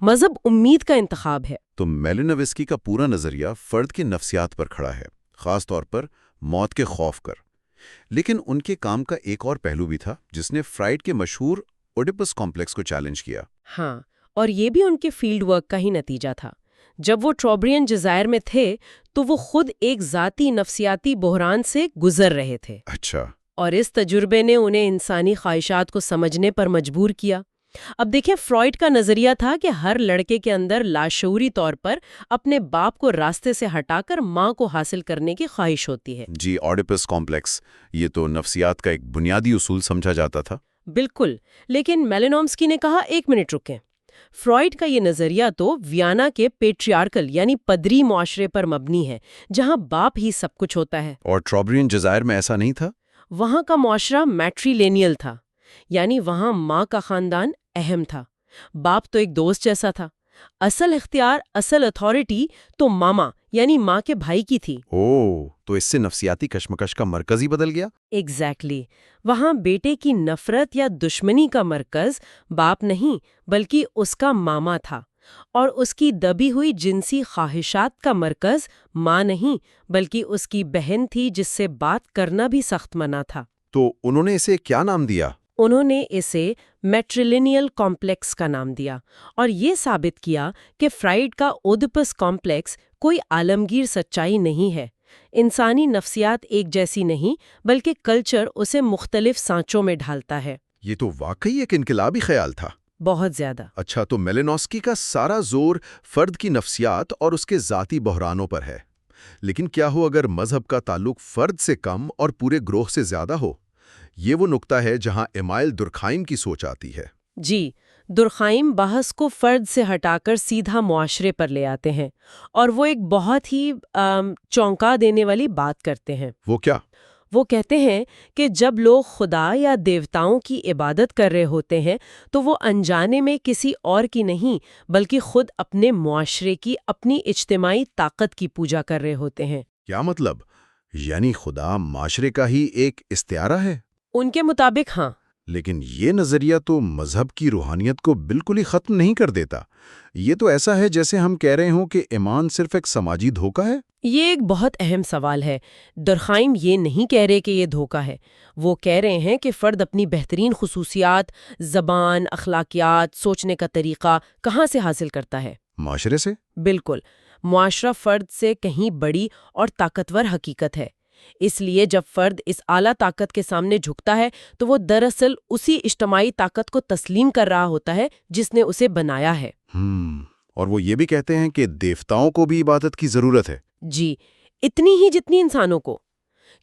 مذہب امید کا انتخاب ہے۔ تو میلینا ویسکی کا پورا نظریہ فرد کی نفسیات پر کھڑا ہے، خاص طور پر موت کے خوف کر۔ لیکن ان کے کام کا ایک اور پہلو بھی تھا جس نے فرائیڈ کے مشہور اوڈیپس کمپلیکس کو چیلنج کیا۔ ہاں، اور یہ بھی ان کے فیلڈ ورک کا ہی نتیجہ تھا۔ جب وہ ٹروبرین جزائر میں تھے تو وہ خود ایک ذاتی نفسیاتی بحران سے گزر رہے تھے۔ اچھا۔ اور اس تجربے نے انہیں انسانی خواہشات کو سمجھنے پر مجبور کیا۔ اب دیکھیں، فرائیڈ کا نظریہ تھا کہ ہر لڑکے کے اندر لاشعوری طور پر اپنے باپ کو راستے سے ہٹا کر ماں کو حاصل کرنے کی خواہش ہوتی ہے۔ جی، اوڈیپس کمپلیکس، یہ تو نفسیات کا ایک بنیادی اصول سمجھا جاتا تھا۔ بالکل، لیکن میلینومسکی نے کہا ایک منٹ رکیں، فرائیڈ کا یہ نظریہ تو ویانا کے پیٹریارکل یعنی پدری معاشرے پر مبنی ہے، جہاں باپ ہی سب کچھ ہوتا ہے۔ اور ٹروبرین جزائر میں ایسا نہیں تھا؟ وہاں کا معاشرہ میٹری-لینیل تھا، یعنی وہاں ماں کا خاندان اہم تھا، باپ تو ایک دوست جیسا تھا۔ اصل اختیار، اصل اتھارٹی تو ماما یعنی ماں کے بھائی کی تھی۔ تو اس سے نفسیاتی کشمکش کا مرکز ہی بدل گیا؟ ایگزیکٹلی، وہاں بیٹے کی نفرت یا دشمنی کا مرکز باپ نہیں بلکہ اس کا ماما تھا، اور اس کی دبی ہوئی جنسی خواہشات کا مرکز ماں نہیں بلکہ اس کی بہن تھی، جس سے بات کرنا بھی سخت منع تھا۔ تو انہوں نے اسے کیا نام دیا؟ انہوں نے اسے میٹریلینیل کمپلیکس کا نام دیا، اور یہ ثابت کیا کہ فرائیڈ کا اوڈیپس کمپلیکس کوئی عالمگیر سچائی نہیں ہے۔ انسانی نفسیات ایک جیسی نہیں بلکہ کلچر اسے مختلف سانچوں میں ڈھالتا ہے۔ یہ تو واقعی ایک انقلابی خیال تھا۔ بہت زیادہ۔ اچھا، تو میلینوسکی کا سارا زور فرد کی نفسیات اور اس کے ذاتی بحرانوں پر ہے، لیکن کیا ہو اگر مذہب کا تعلق فرد سے کم اور پورے گروہ سے زیادہ ہو؟ یہ وہ نقطہ ہے جہاں ایمائل دورکھائم کی سوچ آتی ہے۔ جی، دورکھائم بحث کو فرد سے ہٹا کر سیدھا معاشرے پر لے آتے ہیں، اور وہ ایک بہت ہی چونکا دینے والی بات کرتے ہیں۔ وہ کیا؟ وہ کہتے ہیں کہ جب لوگ خدا یا دیوتاؤں کی عبادت کر رہے ہوتے ہیں تو وہ انجانے میں کسی اور کی نہیں بلکہ خود اپنے معاشرے کی، اپنی اجتماعی طاقت کی پوجا کر رہے ہوتے ہیں۔ کیا مطلب؟ یعنی خدا معاشرے کا ہی ایک استعارہ ہے؟ ان کے مطابق ہاں۔ لیکن یہ نظریہ تو مذہب کی روحانیت کو بالکل ہی ختم نہیں کر دیتا۔ یہ تو ایسا ہے جیسے ہم کہہ رہے ہوں کہ ایمان صرف ایک سماجی دھوکہ ہے۔ یہ ایک بہت اہم سوال ہے۔ دورکھائم یہ نہیں کہہ رہے کہ یہ دھوکہ ہے، وہ کہہ رہے ہیں کہ فرد اپنی بہترین خصوصیات، زبان، اخلاقیات، سوچنے کا طریقہ کہاں سے حاصل کرتا ہے؟ معاشرے سے؟ بالکل، معاشرہ فرد سے کہیں بڑی اور طاقتور حقیقت ہے۔ اس لیے جب فرد اس اعلیٰ طاقت کے سامنے جھکتا ہے تو وہ دراصل اسی اجتماعی طاقت کو تسلیم کر رہا ہوتا ہے جس نے اسے بنایا ہے۔ اور وہ یہ بھی کہتے ہیں کہ دیوتاؤں کو بھی عبادت کی ضرورت ہے۔ جی، اتنی ہی جتنی انسانوں کو،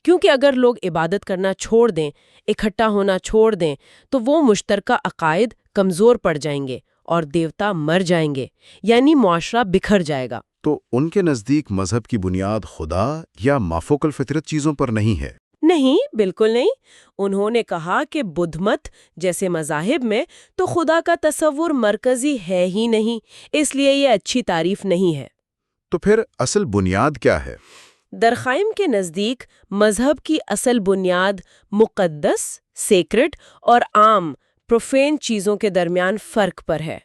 کیونکہ اگر لوگ عبادت کرنا چھوڑ دیں، اکٹھا ہونا چھوڑ دیں، تو وہ مشترکہ عقائد کمزور پڑ جائیں گے اور دیوتا مر جائیں گے، یعنی معاشرہ بکھر جائے گا۔ تو ان کے نزدیک مذہب کی بنیاد خدا یا مافوق الفطرت چیزوں پر نہیں ہے؟ نہیں، بالکل نہیں۔ انہوں نے کہا کہ بدھ مت جیسے مذاہب میں تو خدا کا تصور مرکزی ہے ہی نہیں، اس لیے یہ اچھی تعریف نہیں ہے۔ تو پھر اصل بنیاد کیا ہے؟ دورکھائم کے نزدیک مذہب کی اصل بنیاد مقدس، سیکرڈ اور عام، پروفین چیزوں کے درمیان فرق پر ہے۔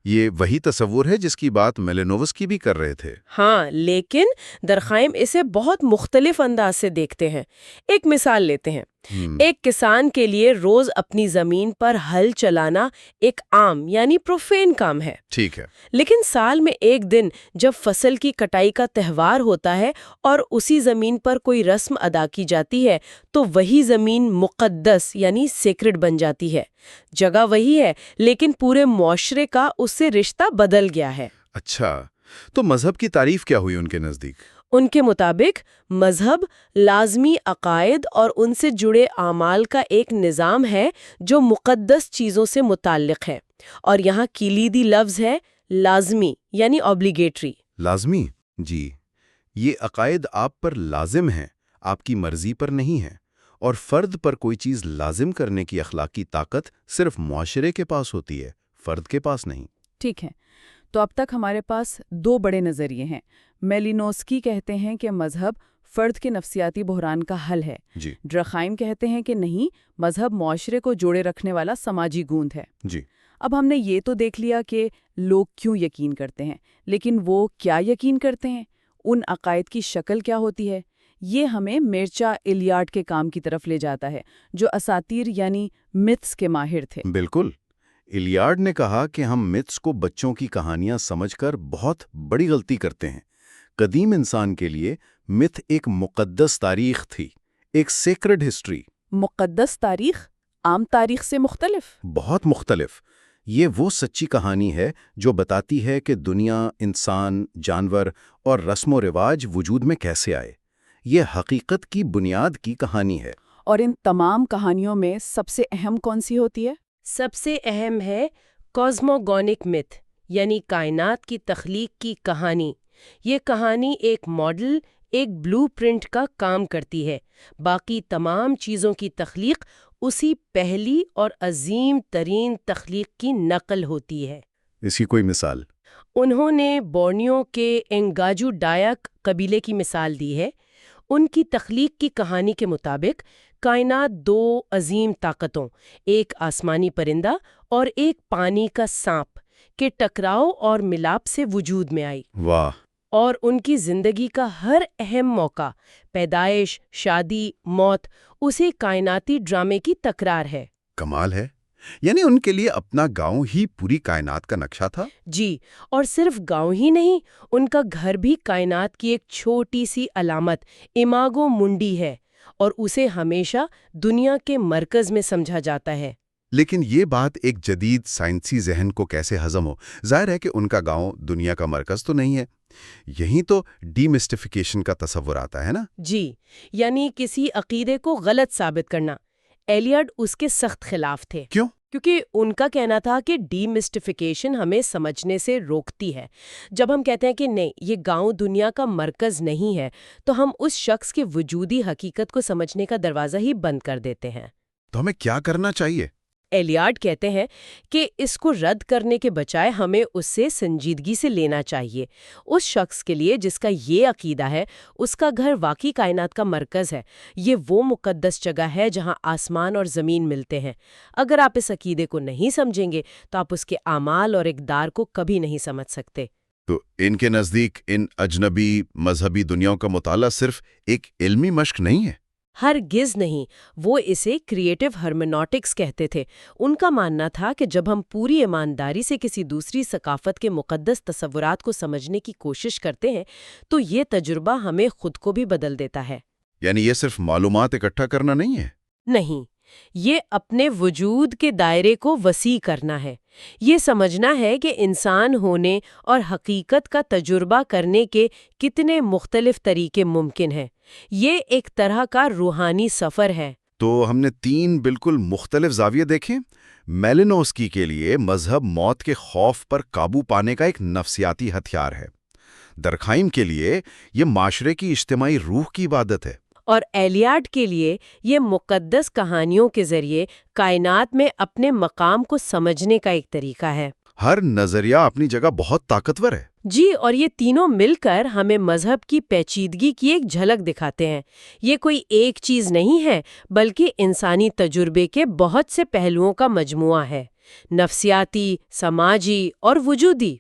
یہ وہی تصور ہے جس کی بات میلینووسکی بھی کر رہے تھے۔ ہاں، لیکن دورکھائم اسے بہت مختلف انداز سے دیکھتے ہیں۔ ایک مثال لیتے ہیں۔ ایک کسان کے لیے روز اپنی زمین پر ہل چلانا ایک عام یعنی پروفین کام ہے۔ ٹھیک ہے۔ لیکن سال میں ایک دن جب فصل کی کٹائی کا تہوار ہوتا ہے اور اسی زمین پر کوئی رسم ادا کی جاتی ہے تو وہی زمین مقدس یعنی سیکرڈ بن جاتی ہے۔ جگہ وہی ہے لیکن پورے معاشرے کا اس سے رشتہ بدل گیا ہے۔ اچھا، تو مذہب کی تعریف کیا ہوئی ان کے نزدیک؟ ان کے مطابق مذہب لازمی عقائد اور ان سے جڑے اعمال کا ایک نظام ہے جو مقدس چیزوں سے متعلق ہے، اور یہاں کلیدی لفظ ہے لازمی یعنی اوبلیگیٹری۔ لازمی؟ جی، یہ عقائد آپ پر لازم ہیں، آپ کی مرضی پر نہیں ہیں، اور فرد پر کوئی چیز لازم کرنے کی اخلاقی طاقت صرف معاشرے کے پاس ہوتی ہے، فرد کے پاس نہیں۔ ٹھیک ہے، تو اب تک ہمارے پاس دو بڑے نظریے ہیں۔ میلینوسکی کہتے ہیں کہ مذہب فرد کے نفسیاتی بحران کا حل ہے، جی ڈرخائم کہتے ہیں کہ نہیں، مذہب معاشرے کو جوڑے رکھنے والا سماجی گوند ہے۔ جی اب ہم نے یہ تو دیکھ لیا کہ لوگ کیوں یقین کرتے ہیں، لیکن وہ کیا یقین کرتے ہیں، ان عقائد کی شکل کیا ہوتی ہے؟ یہ ہمیں میرچا ایلیاڈ کے کام کی طرف لے جاتا ہے، جو اساطیر یعنی متھس کے ماہر تھے۔ بالکل، ایلیاڈ نے کہا کہ ہم متھس کو بچوں کی کہانیاں سمجھ کر بہت بڑی غلطی کرتے ہیں۔ قدیم انسان کے لیے متھ ایک مقدس تاریخ تھی، ایک سیکرڈ ہسٹری۔ مقدس تاریخ عام تاریخ سے مختلف؟ بہت مختلف۔ یہ وہ سچی کہانی ہے جو بتاتی ہے کہ دنیا، انسان، جانور اور رسم و رواج وجود میں کیسے آئے۔ یہ حقیقت کی بنیاد کی کہانی ہے۔ اور ان تمام کہانیوں میں سب سے اہم کون سی ہوتی ہے؟ سب سے اہم ہے کازموگونک متھ، یعنی کائنات کی تخلیق کی کہانی۔ یہ کہانی ایک ماڈل، ایک بلو پرنٹ کا کام کرتی ہے۔ باقی تمام چیزوں کی تخلیق اسی پہلی اور عظیم ترین تخلیق کی نقل ہوتی ہے۔ اسی کوئی مثال؟ انہوں نے بورنیو کے انگاجو ڈایک قبیلے کی مثال دی ہے۔ ان کی تخلیق کی کہانی کے مطابق کائنات دو عظیم طاقتوں، ایک آسمانی پرندہ اور ایک پانی کا سانپ کے ٹکراؤ اور ملاپ سے وجود میں آئی۔ واہ! اور ان کی زندگی کا ہر اہم موقع، پیدائش، شادی، موت، اسی کائناتی ڈرامے کی تکرار ہے۔ کمال ہے، یعنی ان کے لیے اپنا گاؤں ہی پوری کائنات کا نقشہ تھا؟ جی، اور صرف گاؤں ہی نہیں، ان کا گھر بھی کائنات کی ایک چھوٹی سی علامت، اماگو منڈی ہے، اور اسے ہمیشہ دنیا کے مرکز میں سمجھا جاتا ہے۔ لیکن یہ بات ایک جدید سائنسی ذہن کو کیسے ہضم ہو؟ ظاہر ہے کہ ان کا گاؤں دنیا کا مرکز تو نہیں ہے۔ یہیں تو ڈی مسٹیفیکیشن کا تصور آتا ہے نا؟ جی، یعنی کسی عقیدے کو غلط ثابت کرنا۔ ایلیاڈ اس کے سخت خلاف تھے۔ کیوں؟ کیونکہ ان کا کہنا تھا کہ ڈی مسٹیفیکیشن ہمیں سمجھنے سے روکتی ہے۔ جب ہم کہتے ہیں کہ نہیں، یہ گاؤں دنیا کا مرکز نہیں ہے، تو ہم اس شخص کے وجودی حقیقت کو سمجھنے کا دروازہ ہی بند کر دیتے ہیں۔ تو ہمیں کیا کرنا چاہیے؟ ایلیاڈ کہتے ہیں کہ اس کو رد کرنے کے بجائے ہمیں اس سے سنجیدگی سے لینا چاہیے۔ اس شخص کے لیے جس کا یہ عقیدہ ہے، اس کا گھر واقعی کائنات کا مرکز ہے۔ یہ وہ مقدس جگہ ہے جہاں آسمان اور زمین ملتے ہیں۔ اگر آپ اس عقیدے کو نہیں سمجھیں گے تو آپ اس کے اعمال اور اقدار کو کبھی نہیں سمجھ سکتے۔ تو ان کے نزدیک ان اجنبی مذہبی دنیاؤں کا مطالعہ صرف ایک علمی مشق نہیں ہے؟ ہرگز نہیں، وہ اسے کریٹو ہرمنوٹکس کہتے تھے۔ ان کا ماننا تھا کہ جب ہم پوری ایمانداری سے کسی دوسری ثقافت کے مقدس تصورات کو سمجھنے کی کوشش کرتے ہیں تو یہ تجربہ ہمیں خود کو بھی بدل دیتا ہے۔ یعنی یہ صرف معلومات اکٹھا کرنا نہیں ہے؟ نہیں، یہ اپنے وجود کے دائرے کو وسیع کرنا ہے۔ یہ سمجھنا ہے کہ انسان ہونے اور حقیقت کا تجربہ کرنے کے کتنے مختلف طریقے ممکن ہیں۔ یہ ایک طرح کا روحانی سفر ہے۔ تو ہم نے 3 بالکل مختلف زاویے دیکھیں۔ میلینوسکی کے لیے مذہب موت کے خوف پر قابو پانے کا ایک نفسیاتی ہتھیار ہے۔ درخائم کے لیے یہ معاشرے کی اجتماعی روح کی عبادت ہے۔ اور ایلیاڈ کے لیے یہ مقدس کہانیوں کے ذریعے کائنات میں اپنے مقام کو سمجھنے کا ایک طریقہ ہے۔ ہر نظریہ اپنی جگہ بہت طاقتور ہے۔ جی، اور یہ تینوں مل کر ہمیں مذہب کی پیچیدگی کی ایک جھلک دکھاتے ہیں۔ یہ کوئی ایک چیز نہیں ہے، بلکہ انسانی تجربے کے بہت سے پہلوؤں کا مجموعہ ہے، نفسیاتی، سماجی اور وجودی۔